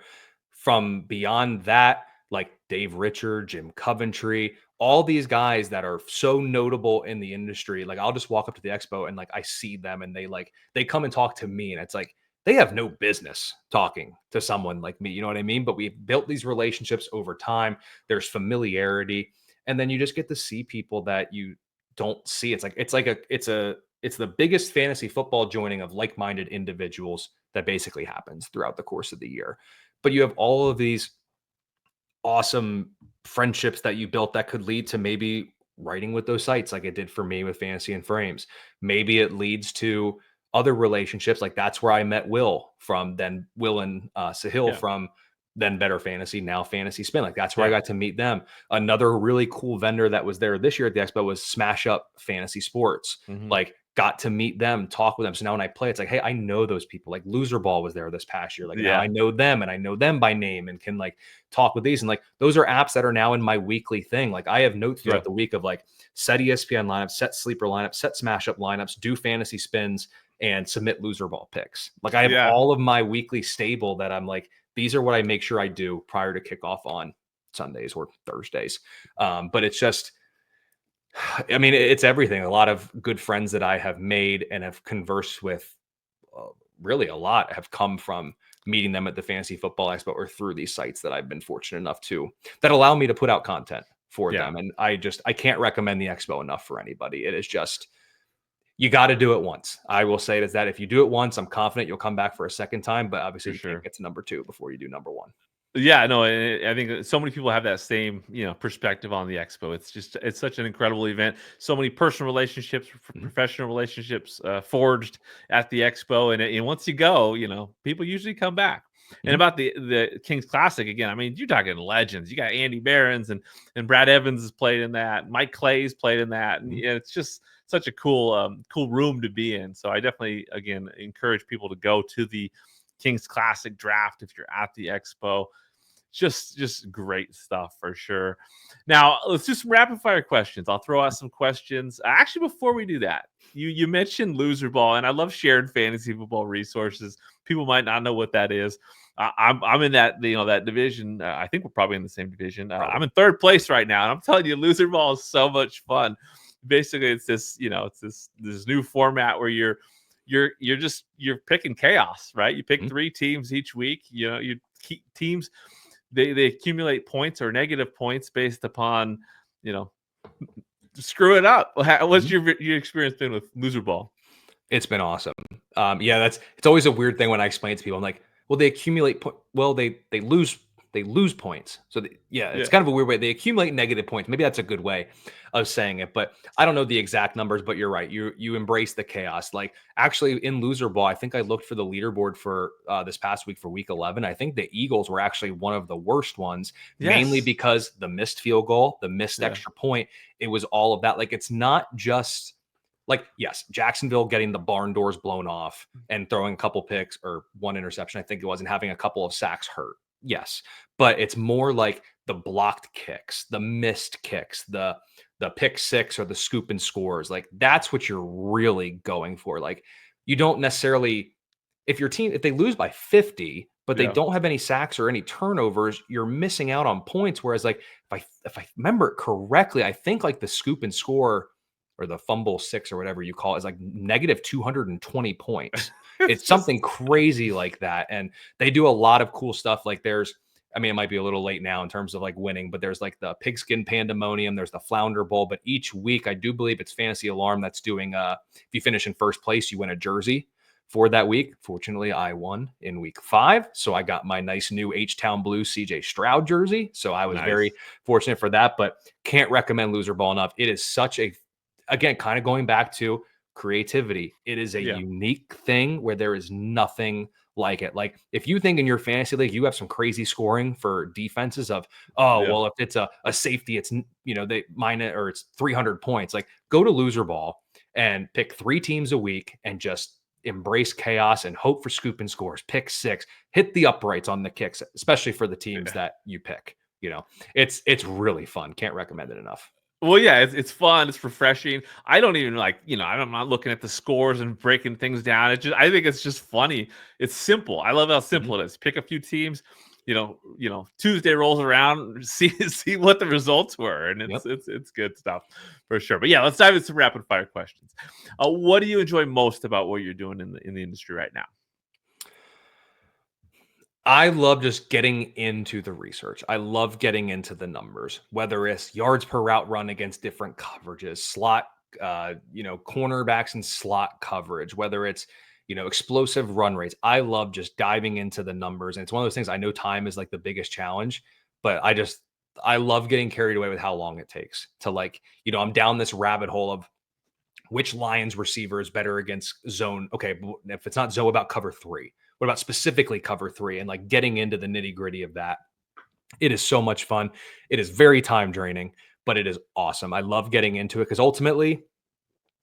From beyond that, like Dave Richard, Jim Coventry, all these guys that are so notable in the industry. Like I'll just walk up to the expo and like I see them and they come and talk to me, and it's like they have no business talking to someone like me. You know what I mean? But we've built these relationships over time. There's familiarity. And then you just get to see people that you don't see. It's the biggest fantasy football joining of like-minded individuals that basically happens throughout the course of the year. But you have all of these awesome friendships that you built that could lead to maybe writing with those sites like it did for me with Fantasy and Frames. Maybe it leads to other relationships. Like that's where I met Will and Sahil from then Better Fantasy, now Fantasy Spin. Like that's where I got to meet them. Another really cool vendor that was there this year at the expo was Smash Up Fantasy Sports. Like got to meet them, talk with them. So now when I play, it's like, hey, I know those people. Like Loser Ball was there this past year. Like now I know them and I know them by name and can like talk with these. And like those are apps that are now in my weekly thing. Like I have notes throughout the week of like set ESPN lineups, set sleeper lineups, set Smash Up lineups, do fantasy spins, and submit Loser Ball picks. Like I have all of my weekly stable that I'm like, these are what I make sure I do prior to kickoff on Sundays or Thursdays. But it's just, I mean, it's everything. A lot of good friends that I have made and have conversed with, really a lot have come from meeting them at the Fantasy Football Expo or through these sites that I've been fortunate enough to that allow me to put out content for them. And I can't recommend the expo enough for anybody. It is just, you got to do it once. I will say it is that if you do it once, I'm confident you'll come back for a second time, but obviously you can't get to number 2 before you do number 1. Yeah, no, I think so many people have that same, perspective on the expo. It's such an incredible event. So many personal relationships, professional relationships forged at the expo, and once you go, people usually come back. And about the Kings Classic again, I mean, you're talking legends. You got Andy Behrens and Brad Evans has played in that. Mike Clay's played in that, and it's just such a cool room to be in. So I definitely again encourage people to go to the Kings Classic draft if you're at the expo. Just great stuff for sure. Now let's do some rapid fire questions. I'll throw out some questions. Actually, before we do that, you mentioned Loser Ball, and I love shared fantasy football resources. People might not know what that is. I'm in that that division. I think we're probably in the same division. I'm in 3rd place right now, and I'm telling you, Loser Ball is so much fun. Basically, it's this this new format where you're picking chaos, right? You pick 3 teams each week. You keep teams. They accumulate points or negative points based upon, screw it up. What's your experience been with Loser Ball? It's been awesome. It's always a weird thing when I explain it to people. I'm like, well, they accumulate they lose points. So it's kind of a weird way. They accumulate negative points. Maybe that's a good way of saying it, but I don't know the exact numbers, but you're right. You embrace the chaos. Like actually in Loser Ball, I think I looked for the leaderboard for this past week for week 11. I think the Eagles were actually one of the worst ones, mainly because the missed field goal, the missed extra point. It was all of that. Like, it's not just like, yes, Jacksonville getting the barn doors blown off and throwing a couple picks or 1 interception, I think it was, and having a couple of sacks hurt. Yes, but it's more like the blocked kicks, the missed kicks, the pick six or the scoop and scores. Like that's what you're really going for. Like you don't necessarily if they lose by 50, but they Yeah. don't have any sacks or any turnovers, you're missing out on points. Whereas like if I remember it correctly, I think like the scoop and score or the fumble six or whatever you call it is like negative 220 points. It's It's just something crazy like that. And they do a lot of cool stuff. Like I mean, it might be a little late now in terms of like winning, but there's like the pigskin pandemonium, there's the flounder bowl. But each week, I do believe it's Fantasy Alarm that's doing if you finish in first place, you win a jersey for that week. Fortunately, I won in week 5. So I got my nice new H-Town Blue CJ Stroud jersey. So I was nice. very fortunate for that, but can't recommend Loser Ball enough. It is such a, again, kind of going back to creativity. It is a Yeah. unique thing where there is nothing like it. Like if you think in your fantasy league you have some crazy scoring for defenses of, oh Yeah. well, if it's a safety, it's they mine it or it's 300 points. Like go to Loser Ball and pick 3 teams a week and just embrace chaos and hope for scoop and scores. Pick 6, hit the uprights on the kicks, especially for the teams that you pick. It's really fun. Can't recommend it enough. Well, yeah, it's fun. It's refreshing. I don't even I'm not looking at the scores and breaking things down. I think it's just funny. It's simple. I love how simple it is. Pick a few teams. Tuesday rolls around, see what the results were, and Yep. it's good stuff for sure. But yeah, let's dive into some rapid fire questions. What do you enjoy most about what you're doing in the industry right now? I love just getting into the research. I love getting into the numbers, whether it's yards per route run against different coverages, slot, cornerbacks and slot coverage, whether it's, explosive run rates. I love just diving into the numbers. And it's one of those things I know time is like the biggest challenge, but I love getting carried away with how long it takes to I'm down this rabbit hole of which Lions receiver is better against zone. Okay, if it's not Zoe about cover 3, what about specifically cover 3 and like getting into the nitty gritty of that? It is so much fun. It is very time draining, but it is awesome. I love getting into it because ultimately,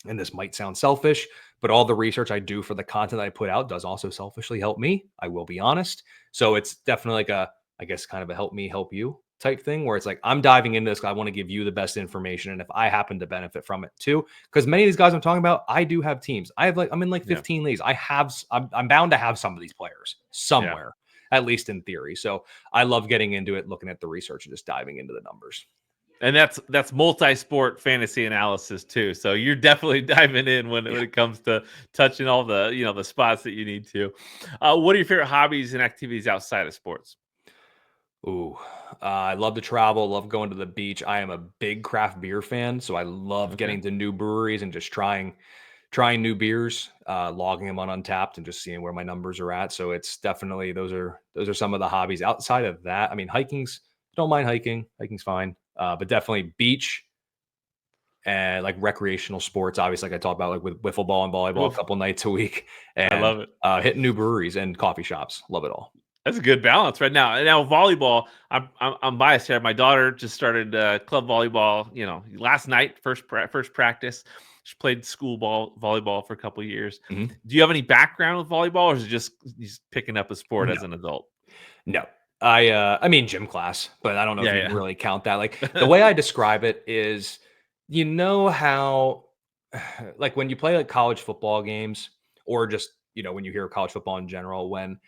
and this might sound selfish, but all the research I do for the content that I put out does also selfishly help me. I will be honest. So it's definitely like I guess kind of a help me, help you type thing where it's like, I'm diving into this. I want to give you the best information. And if I happen to benefit from it too, because many of these guys I'm talking about, I do have teams. I'm in like 15 leagues. I'm bound to have some of these players somewhere, at least in theory. So I love getting into it, looking at the research and just diving into the numbers. And that's multi-sport fantasy analysis too. So you're definitely diving in when it comes to touching all the the spots that you need to. What are your favorite hobbies and activities outside of sports? Ooh, I love to travel, love going to the beach. I am a big craft beer fan, so I love Okay. getting to new breweries and just trying new beers, logging them on Untapped and just seeing where my numbers are at. So it's definitely those are some of the hobbies. Outside of that, I mean, don't mind hiking. Hiking's fine, but definitely beach and like recreational sports. Obviously, like I talked about, like with wiffle ball and volleyball a couple nights a week, I and love it. hitting new breweries and coffee shops. Love it all. That's a good balance right now. And now volleyball, I'm biased here. My daughter just started club volleyball. Last night, first practice. She played school volleyball for a couple of years. Mhm. Do you have any background with volleyball, or is it just picking up a sport No. as an adult? No. I mean gym class, but I don't know if you can Yeah. really count that. Like the way I describe it is, how like when you play like college football games or just, when you hear college football in general, when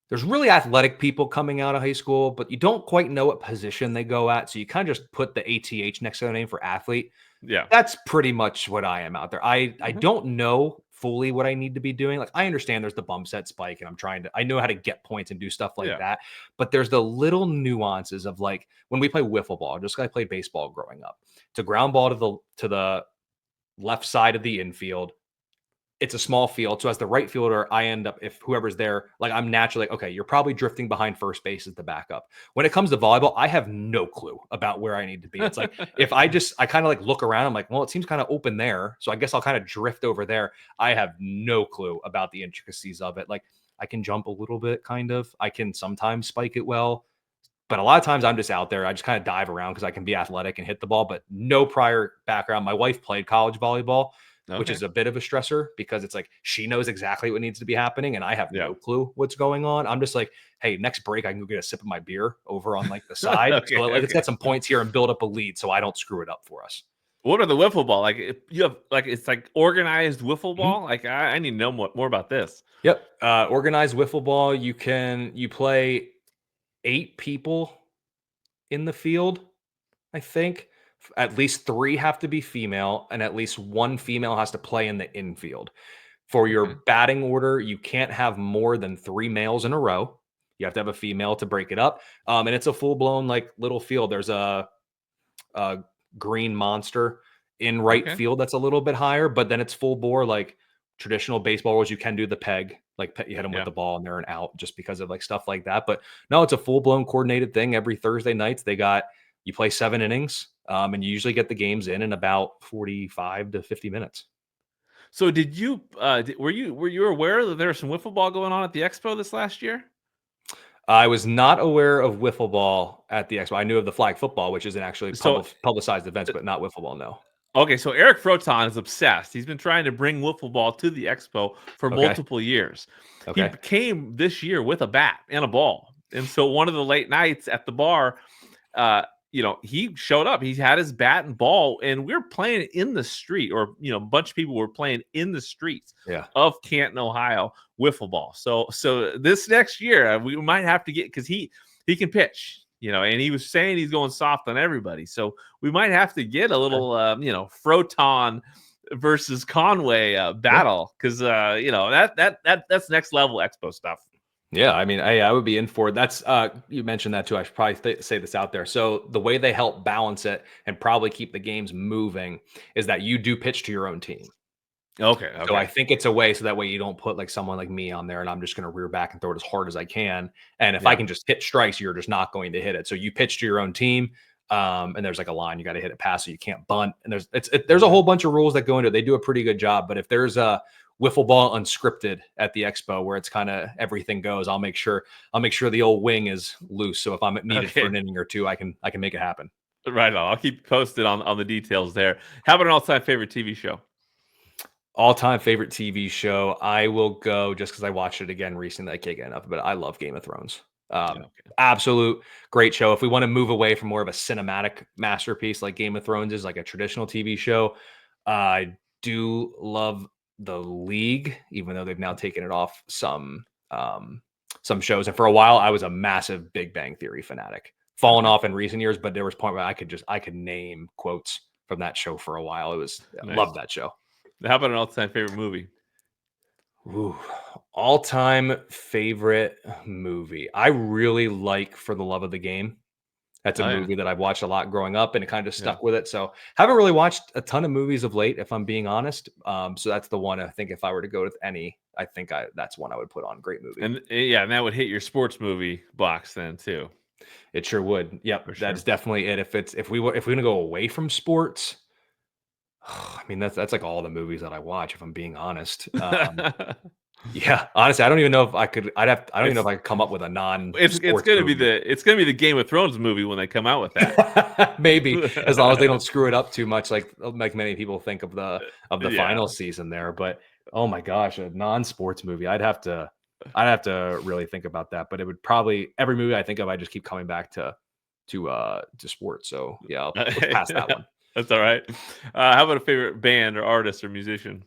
there's really athletic people coming out of high school, but you don't quite know what position they go at. So you kind of just put the ATH next to their name for athlete. Yeah. That's pretty much what I am out there. I Mhm. don't know fully what I need to be doing. Like I understand there's the bump set spike and I know how to get points and do stuff like Yeah. that. But there's the little nuances of like when we play wiffle ball, just like I played baseball growing up. To ground ball to the left side of the infield, it's a small field. So as the right fielder, I end up, if whoever's there, like I'm naturally like, okay, you're probably drifting behind first base as the backup. When it comes to volleyball, I have no clue about where I need to be. It's like if I kind of like look around, I'm like, well, it seems kind of open there. So I guess I'll kind of drift over there. I have no clue about the intricacies of it. Like I can jump a little bit, kind of. I can sometimes spike it well. But a lot of times I'm just out there. I just kind of dive around because I can be athletic and hit the ball, but no prior background. My wife played college volleyball. which Okay. is a bit of a stressor because it's like she knows exactly what needs to be happening and I have Yeah. no clue what's going on. I'm just like, hey, next break I can go get a sip of my beer over on like the side. Okay. So like, let's Okay. get some points here and build up a lead so I don't screw it up for us. What are the wiffle ball? Like if you have like it's like organized wiffle Mhm. ball. Like I need to know more about this. Yep. Organized wiffle ball. You play 8 people in the field, I think. At least 3 have to be female, and at least 1 female has to play in the infield. For Okay. your batting order, you can't have more than 3 males in a row. You have to have a female to break it up. And it's a full blown like little field. There's a green monster in right Okay. field that's a little bit higher, but then it's full bore like traditional baseball rules. You can do the peg, like you hit them with Yeah. the ball and they're an out just because of like stuff like that. But no, it's a full blown coordinated thing. Every Thursday nights, you play 7 innings, and you usually get the games in about 45 to 50 minutes. So did you were you aware that there was some wiffle ball going on at the expo this last year? I was not aware of wiffle ball at the expo. I knew of the flag football, which isn't actually So publicized events, but not wiffle ball. No. okay, so Eric Froton is obsessed. He's been trying to bring wiffle ball to the expo for Okay. multiple years. He Okay. came this year with a bat and a ball. And so one of the late nights at the bar, he showed up. He had his bat and ball, and we were playing in the street, or a bunch of people were playing in the streets Yeah. of Canton, Ohio, wiffle ball. So this next year, we might have to get because he can pitch. And he was saying he's going soft on everybody. So we might have to get a little, Froton versus Conway Yeah. battle because that's next level expo stuff. Yeah, I mean, I would be in for it. That's you mentioned that too. I should probably say this out there. So the way they help balance it and probably keep the games moving is that you do pitch to your own team. Okay. So I think it's a way so that way you don't put like someone like me on there and I'm just going to rear back and throw it as hard as I can. And if I Yeah. can just hit strikes, you're just not going to hit it. So you pitch to your own team. And there's like a line you got to hit it past, so you can't bunt. And there's a whole bunch of rules that go into it. They do a pretty good job. But if there's a wiffle ball unscripted at the expo where it's kind of everything goes, I'll make sure the old wing is loose. So if I'm needed for an inning or two, I can make it happen. Right on. I'll keep you posted on the details there. How about an all-time favorite TV show? All-time favorite TV show, I will go just because I watched it again recently. I can't get enough, but I love Game of Thrones. Okay. Absolute great show. If we want to move away from more of a cinematic masterpiece like Game of Thrones is, like a traditional TV show, I do love The League, even though they've now taken it off some shows. And for a while, I was a massive Big Bang Theory fanatic. Fallen Okay. off in recent years, but there was a point where I could name quotes from that show for a while. I Nice. loved that show. How about an all-time favorite movie? Ooh, all-time favorite movie. I really like For the Love of the Game. That's a Oh, yeah. movie that I've watched a lot growing up and it kind of Yeah. stuck with it. So haven't really watched a ton of movies of late, if I'm being honest. So that's the one I think if I were to go with any, I think that's one I would put on. Great movie. And and that would hit your sports movie box then too. It sure would. Yep. For sure. That's definitely it. If we're gonna go away from sports, I mean, that's like all the movies that I watch, if I'm being honest. Yeah, honestly, I don't even know if I could. I don't even know if I could come up with a It's non-sports gonna movie. be the Game of Thrones movie when they come out with that. Maybe as long as they don't screw it up too much, like many people think of the Yeah. final season there. But oh my gosh, a non-sports movie, I'd have to really think about that. But it would probably every movie I think of, I just keep coming back to sports. So yeah, let's pass that one. That's all right. How about a favorite band or artist or musician?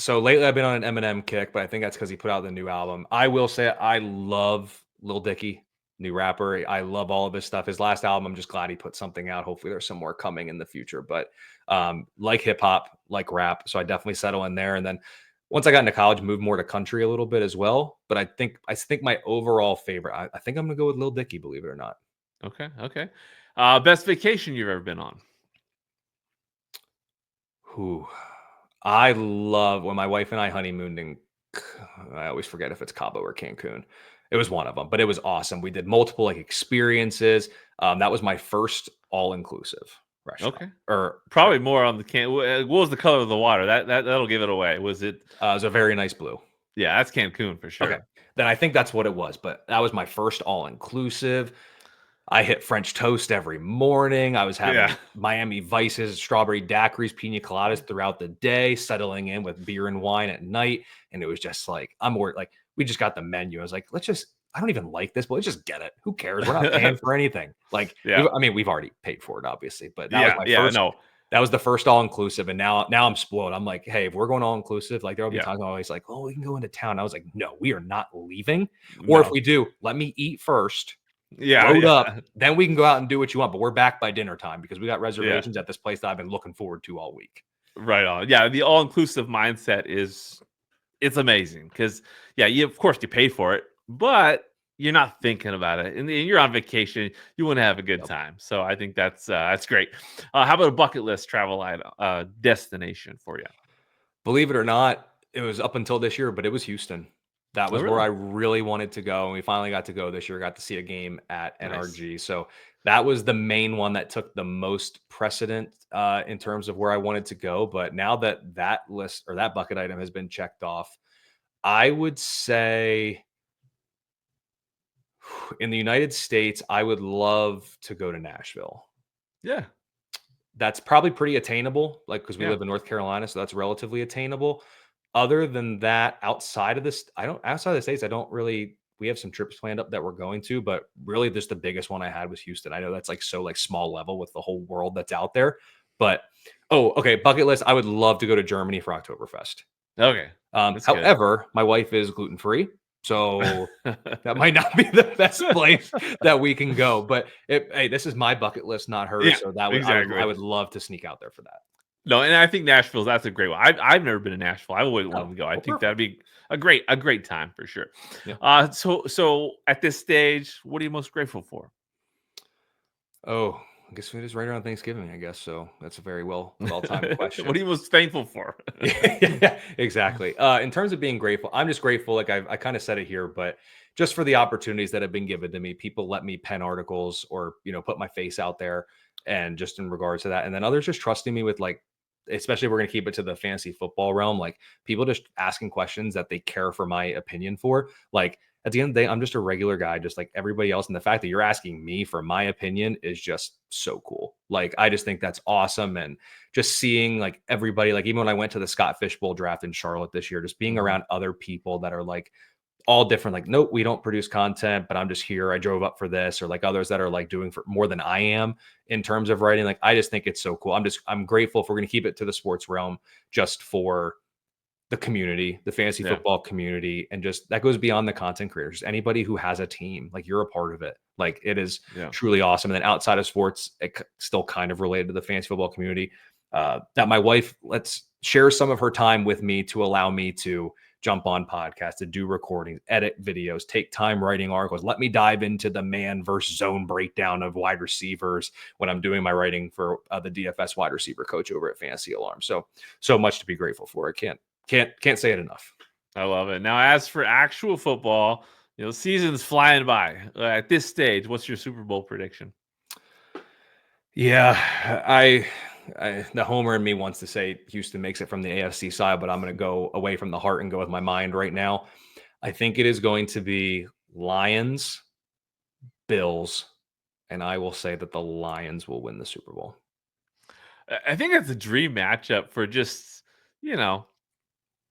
So lately I've been on an Eminem kick, but I think that's because he put out the new album. I will say I love Lil Dicky, new rapper. I love all of his stuff. His last album, I'm just glad he put something out. Hopefully there's some more coming in the future. But like hip hop, like rap. So I definitely settle in there. And then once I got into college, moved more to country a little bit as well. But I think my overall favorite, I think I'm gonna go with Lil Dicky, believe it or not. Okay. Best vacation you've ever been on? Who I love when my wife and I honeymooned in, I always forget if it's Cabo or Cancun. It was one of them, but it was awesome. We did multiple like experiences. That was my first all-inclusive restaurant. Okay. Or Probably more on the can. What was the color of the water? That'll give it away. Was it? it was a very nice blue. Yeah, that's Cancun for sure. Okay. Then I think that's what it was, but that was my first all-inclusive. I hit French toast every morning. I was having Yeah. Miami Vices, strawberry daiquiris, pina coladas throughout the day, settling in with beer and wine at night. And it was just like, I'm worried. Like, we just got the menu. I was like, I don't even like this, but let's just get it. Who cares? We're not paying for anything. Like, Yeah. we've already paid for it, obviously, but Yeah. No. that was the first all inclusive. And now I'm spoiled. I'm like, hey, if we're going all inclusive, like there'll be Yeah. times I'm always like, oh, we can go into town. I was like, no, we are not leaving. Or if No. we do, let me eat first. Yeah. Load Yeah. up, then we can go out and do what you want. But we're back by dinner time because we got Yeah. reservations at this place that I've been looking forward to all week. Right on. Yeah. The all inclusive mindset it's amazing because of course you pay for it, but you're not thinking about it, and you're on vacation. You want to have a good time, so I think that's great. How about a bucket list travel item, destination for you? Believe it or not, it was up until this year, but it was Houston. That Oh, was where I really? really wanted to go, and we finally got to go this year. Got to see a game at Nice. NRG, so that was the main one that took the most precedent in terms of where I wanted to go. But now that list or that bucket item has been checked off, I would say in the United States, I would love to go to Nashville. Yeah. That's probably pretty attainable, like because we Yeah. live in North Carolina, so that's relatively attainable. Other than that, outside of the States, I don't really we have some trips planned up that we're going to, but really just the biggest one I had was Houston. I know that's like so like small level with the whole world that's out there. But okay, bucket list. I would love to go to Germany for Oktoberfest. Okay. That's good. However, my wife is gluten-free, so that might not be the best place that we can go. But hey, this is my bucket list, not hers. Yeah, So exactly. I would love to sneak out there for that. No, and I think that's a great one. I've never been to Nashville. I've always wanted Oh, to go. I well, think perfect. that'd be a great time for sure. Yeah. So at this stage, what are you most grateful for? Oh, I guess it is right around Thanksgiving, I guess. So that's a very well-timed What are question. you most thankful for? Yeah, exactly. In terms of being grateful, I'm just grateful. Like I kind of said it here, but just for the opportunities that have been given to me, people let me pen articles or put my face out there, and just in regards to that, and then others just trusting me with like, especially if we're gonna keep it to the fantasy football realm, like people just asking questions that they care for my opinion for. Like at the end of the day, I'm just a regular guy, just like everybody else. And the fact that you're asking me for my opinion is just so cool. Like, I just think that's awesome. And just seeing like everybody, like even when I went to the Scott Fishbowl draft in Charlotte this year, just being Mhm. around other people that are like all different, like, nope, we don't produce content, but I'm just here. I drove up for this, or like others that are like doing for more than I am in terms of writing. Like, I just think it's so cool. I'm grateful if we're going to keep it to the sports realm just for the community, the fantasy Yeah. football community, and just that goes beyond the content creators. Anybody who has a team, like you're a part of it. Like it is Yeah. truly awesome. And then outside of sports, still kind of related to the fantasy football community. That my wife lets share some of her time with me to allow me to jump on podcasts, to do recordings, edit videos, take time writing articles. Let me dive into the man versus zone breakdown of wide receivers when I'm doing my writing for the DFS wide receiver coach over at Fantasy Alarm. So much to be grateful for. I can't say it enough. I love it. Now, as for actual football, season's flying by. At this stage, what's your Super Bowl prediction? Yeah, the homer in me wants to say Houston makes it from the AFC side, but I'm going to go away from the heart and go with my mind right now. I think it is going to be Lions, Bills, and I will say that the Lions will win the Super Bowl. I think that's a dream matchup for just,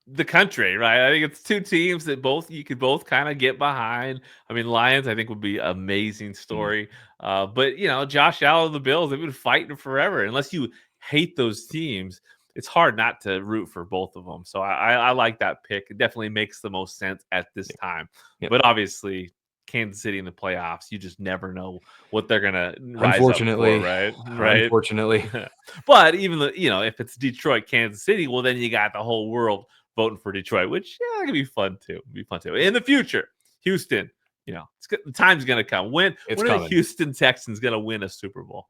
the country, right? I think it's two teams that you could both kind of get behind. I mean, Lions, I think would be amazing Mhm. story. But Josh Allen, the Bills, they've been fighting forever. Unless you hate those teams, it's hard not to root for both of them. So I like that pick. It definitely makes the most sense at this time. Yep. But obviously, Kansas City in the playoffs, you just never know what they're gonna rise up for, Unfortunately, right? Right. unfortunately, But even if it's Detroit, Kansas City, well, then you got the whole world voting for Detroit, which could be fun too. In the future. Houston, the time's gonna come. When it's are the coming. Houston Texans gonna win a Super Bowl?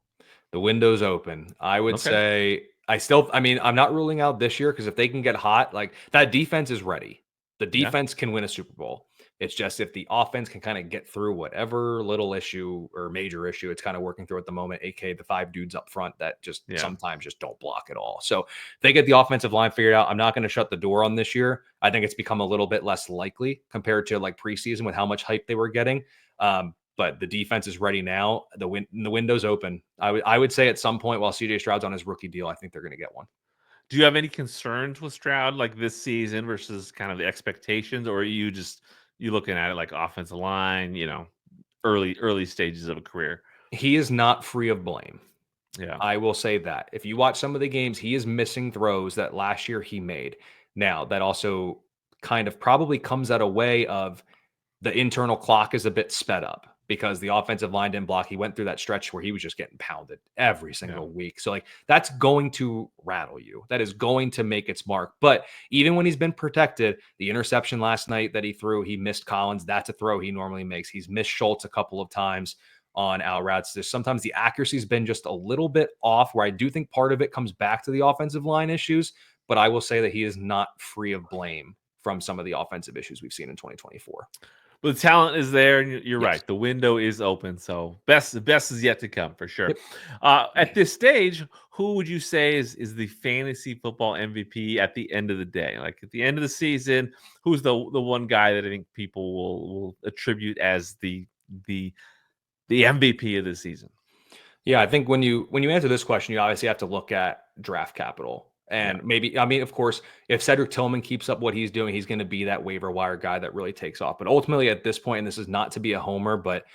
The window's open. I would Okay. say I'm not ruling out this year because if they can get hot, like that defense is ready. The Yeah. defense can win a Super Bowl. It's just if the offense can kind of get through whatever little issue or major issue it's kind of working through at the moment, aka the 5 dudes up front that just Yeah. sometimes just don't block at all. So if they get the offensive line figured out, I'm not going to shut the door on this year. I think it's become a little bit less likely compared to like preseason with how much hype they were getting. but the defense is ready now. The window's open. I would say at some point while CJ Stroud's on his rookie deal, I think they're going to get one. Do you have any concerns with Stroud like this season versus kind of the expectations, or are you looking at it like offensive line, early stages of a career? He is not free of blame. Yeah. I will say that. If you watch some of the games, he is missing throws that last year he made. Now, that also kind of probably comes out a way of the internal clock is a bit sped up because the offensive line didn't block. He went through that stretch where he was just getting pounded every single week. So, like, that's going to rattle you. That is going to make its mark. But even when he's been protected, the interception last night that he threw, he missed Collins. That's a throw he normally makes. He's missed Schultz a couple of times on out routes. There's sometimes the accuracy's been just a little bit off, where I do think part of it comes back to the offensive line issues, but I will say that he is not free of blame from some of the offensive issues we've seen in 2024. But the talent is there, and you're Yes. right. The window is open, so the best is yet to come for sure. Yep. At this stage, who would you say is the fantasy football MVP at the end of the day? Like at the end of the season, who's the one guy that I think people will attribute as the MVP of the season? Yeah, I think when you answer this question, you obviously have to look at draft capital. And maybe, I mean, of course, if Cedric Tillman keeps up what he's doing, he's going to be that waiver wire guy that really takes off. But ultimately at this point, and this is not to be a homer, but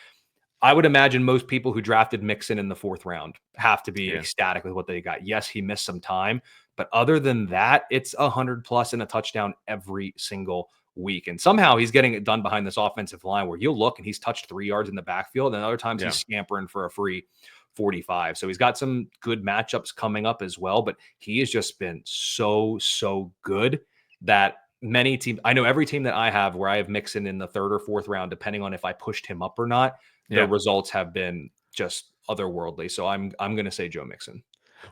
I would imagine most people who drafted Mixon in the 4th round have to be ecstatic with what they got. Yes, he missed some time, but other than that, it's 100+ and a touchdown every single week. And somehow he's getting it done behind this offensive line where you'll look and he's touched 3 yards in the backfield, and other times he's scampering for a free 45. So he's got some good matchups coming up as well, but he has just been so good that many teams, I know every team that I have where I have Mixon in the 3rd or 4th round, depending on if I pushed him up or not, the results have been just otherworldly. So I'm going to say Joe Mixon.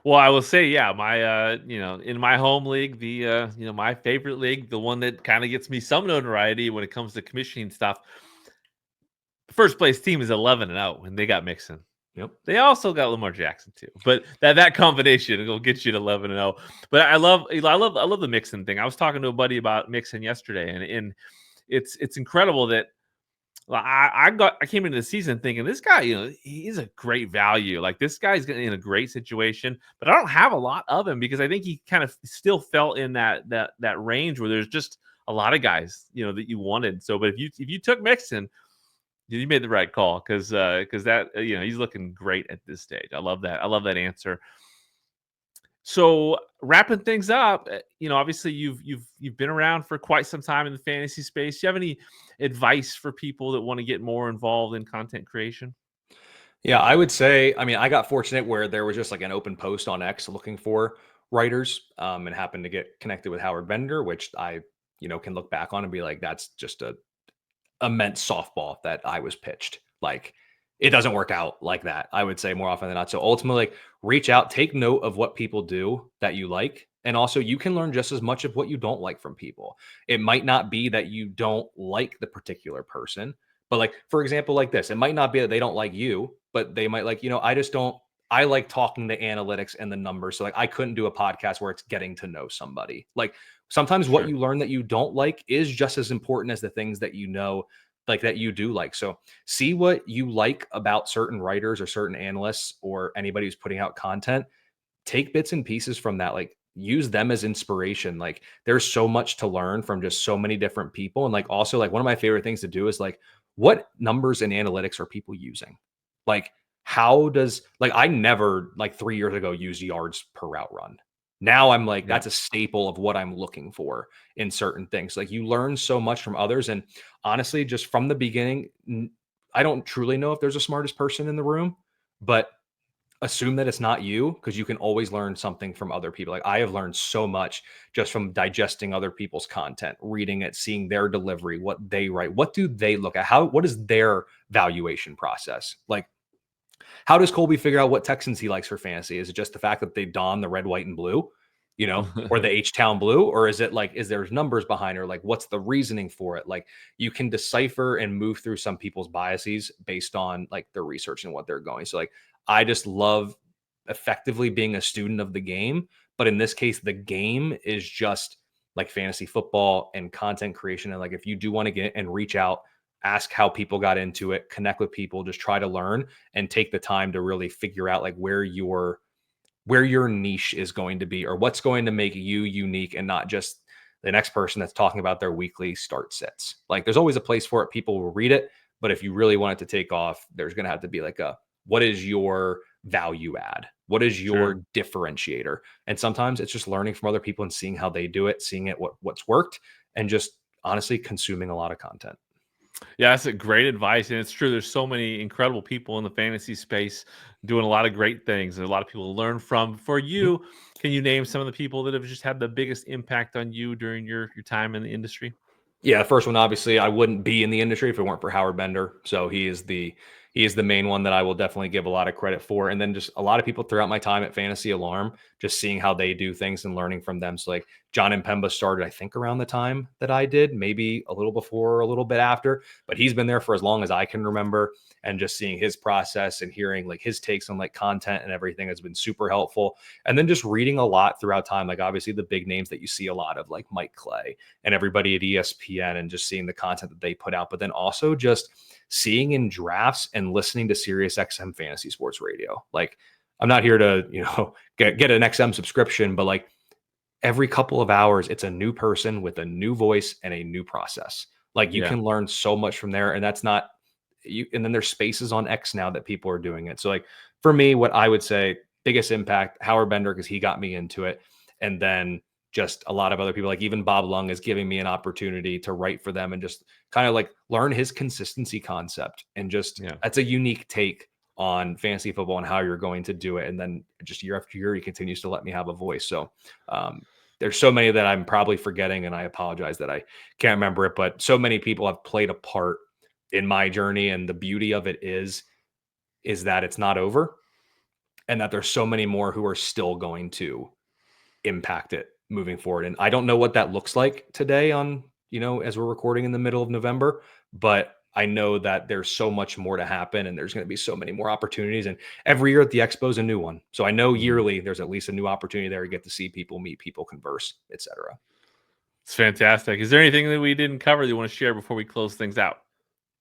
Well, I will say, my in my home league, the my favorite league, the one that kind of gets me some notoriety when it comes to commissioning stuff. First place team is 11-0, and they got Mixon. Yep. They also got Lamar Jackson too, but that combination will get you to 11-0. But I love the Mixon thing. I was talking to a buddy about Mixon yesterday, and it's incredible that I came into the season thinking this guy, he's a great value. Like this guy's in a great situation, but I don't have a lot of him because I think he kind of still fell in that range where there's just a lot of guys, that you wanted. So, but if you took Mixon, you made the right call because that he's looking great at this stage. I love that. I love that answer. So wrapping things up, obviously you've been around for quite some time in the fantasy space. Do you have any advice for people that want to get more involved in content creation? Yeah, I would say, I mean, I got fortunate where there was just like an open post on X looking for writers, and happened to get connected with Howard Bender, which I, can look back on and be like, that's just a immense softball that I was pitched. Like it doesn't work out like that, I would say, more often than not. So ultimately, like, reach out, take note of what people do that you like. And also you can learn just as much of what you don't like from people. It might not be that you don't like the particular person, but like, for example, like this, it might not be that they don't like you, but they might like, I like talking the analytics and the numbers. So like, I couldn't do a podcast where it's getting to know somebody. Like sometimes what you learn that you don't like is just as important as the things that like that you do like. So see what you like about certain writers or certain analysts or anybody who's putting out content. Take bits and pieces from that. Like use them as inspiration. Like there's so much to learn from just so many different people. And like also like one of my favorite things to do is like, what numbers and analytics are people using? Like how does, like, I never like 3 years ago used yards per route run. Now I'm like, that's a staple of what I'm looking for in certain things. Like you learn so much from others. And honestly, just from the beginning, I don't truly know if there's a smartest person in the room, but assume that it's not you, because you can always learn something from other people. Like I have learned so much just from digesting other people's content, reading it, seeing their delivery, what they write, what do they look at, what is their valuation process? Like, how does Colby figure out what Texans he likes for fantasy? Is it just the fact that they don the red, white, and blue, or the H-Town blue? Or is it like, is there numbers behind it? Or like, what's the reasoning for it? Like you can decipher and move through some people's biases based on like their research and what they're going. So like, I just love effectively being a student of the game. But in this case, the game is just like fantasy football and content creation. And like, if you do want to get and reach out, ask how people got into it, connect with people, just try to learn and take the time to really figure out like where your niche is going to be or what's going to make you unique and not just the next person that's talking about their weekly start sits. Like there's always a place for it. People will read it, but if you really want it to take off, there's going to have to be like what is your value add? What is your differentiator? And sometimes it's just learning from other people and seeing how they do it, seeing it, what's worked, and just honestly consuming a lot of content. Yeah, that's a great advice. And it's true. There's so many incredible people in the fantasy space doing a lot of great things. There's a lot of people to learn from. For you, can you name some of the people that have just had the biggest impact on you during your time in the industry? Yeah, the first one, obviously, I wouldn't be in the industry if it weren't for Howard Bender. So he is the main one that I will definitely give a lot of credit for. And then just a lot of people throughout my time at Fantasy Alarm, just seeing how they do things and learning from them. So like John Impemba started, I think, around the time that I did, maybe a little before or a little bit after, but he's been there for as long as I can remember. And just seeing his process and hearing like his takes on like content and everything has been super helpful. And then just reading a lot throughout time, like obviously the big names that you see a lot of, like Mike Clay and everybody at ESPN, and just seeing the content that they put out, but then also just seeing in drafts and listening to Sirius XM Fantasy Sports Radio. Like I'm not here to, get an XM subscription, but like every couple of hours, it's a new person with a new voice and a new process. Like you can learn so much from there. And that's not you. And then there's spaces on X now that people are doing it. So like for me, what I would say biggest impact, Howard Bender, because he got me into it. And then just a lot of other people, like even Bob Lung is giving me an opportunity to write for them and just kind of like learn his consistency concept. And just that's a unique take on fantasy football and how you're going to do it. And then just year after year, he continues to let me have a voice. So there's so many that I'm probably forgetting, and I apologize that I can't remember it, but so many people have played a part in my journey. And the beauty of it is that it's not over and that there's so many more who are still going to impact it moving forward. And I don't know what that looks like today on, as we're recording in the middle of November, but I know that there's so much more to happen and there's going to be so many more opportunities. And every year at the Expo is a new one. So I know yearly there's at least a new opportunity there to get to see people, meet people, converse, etc. It's fantastic. Is there anything that we didn't cover that you want to share before we close things out?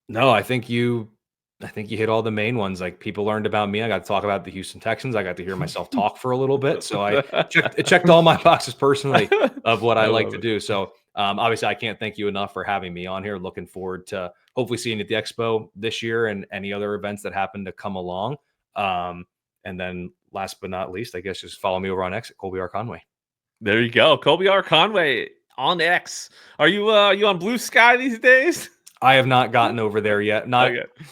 No, I think you hit all the main ones. Like people learned about me. I got to talk about the Houston Texans. I got to hear myself talk for a little bit. So I checked all my boxes personally of what I like to do. So obviously I can't thank you enough for having me on here. Looking forward to hopefully seeing you at the Expo this year and any other events that happen to come along. And then last but not least, I guess just follow me over on X at Colby R. Conway. There you go. Colby R. Conway on X. Are you on Blue Sky these days? I have not gotten over there yet.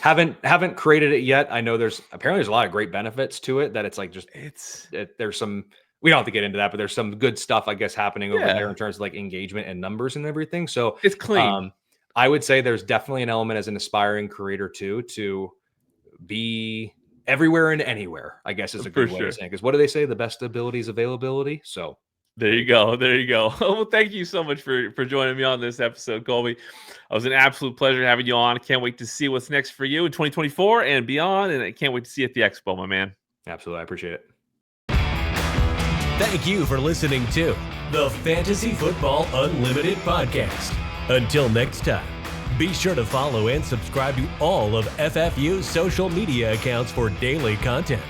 Haven't created it yet. I know there's a lot of great benefits to it, that it's like there's some, we don't have to get into that, but there's some good stuff, I guess, happening over there in terms of like engagement and numbers and everything. So it's clean. I would say there's definitely an element as an aspiring creator too, to be everywhere and anywhere, I guess is a good way of saying, because what do they say? The best ability is availability. So there you go. Well, thank you so much for joining me on this episode, Colby. It was an absolute pleasure having you on. I can't wait to see what's next for you in 2024 and beyond. And I can't wait to see you at the Expo, my man. Absolutely. I appreciate it. Thank you for listening to the Fantasy Football Unlimited podcast. Until next time, be sure to follow and subscribe to all of FFU's social media accounts for daily content.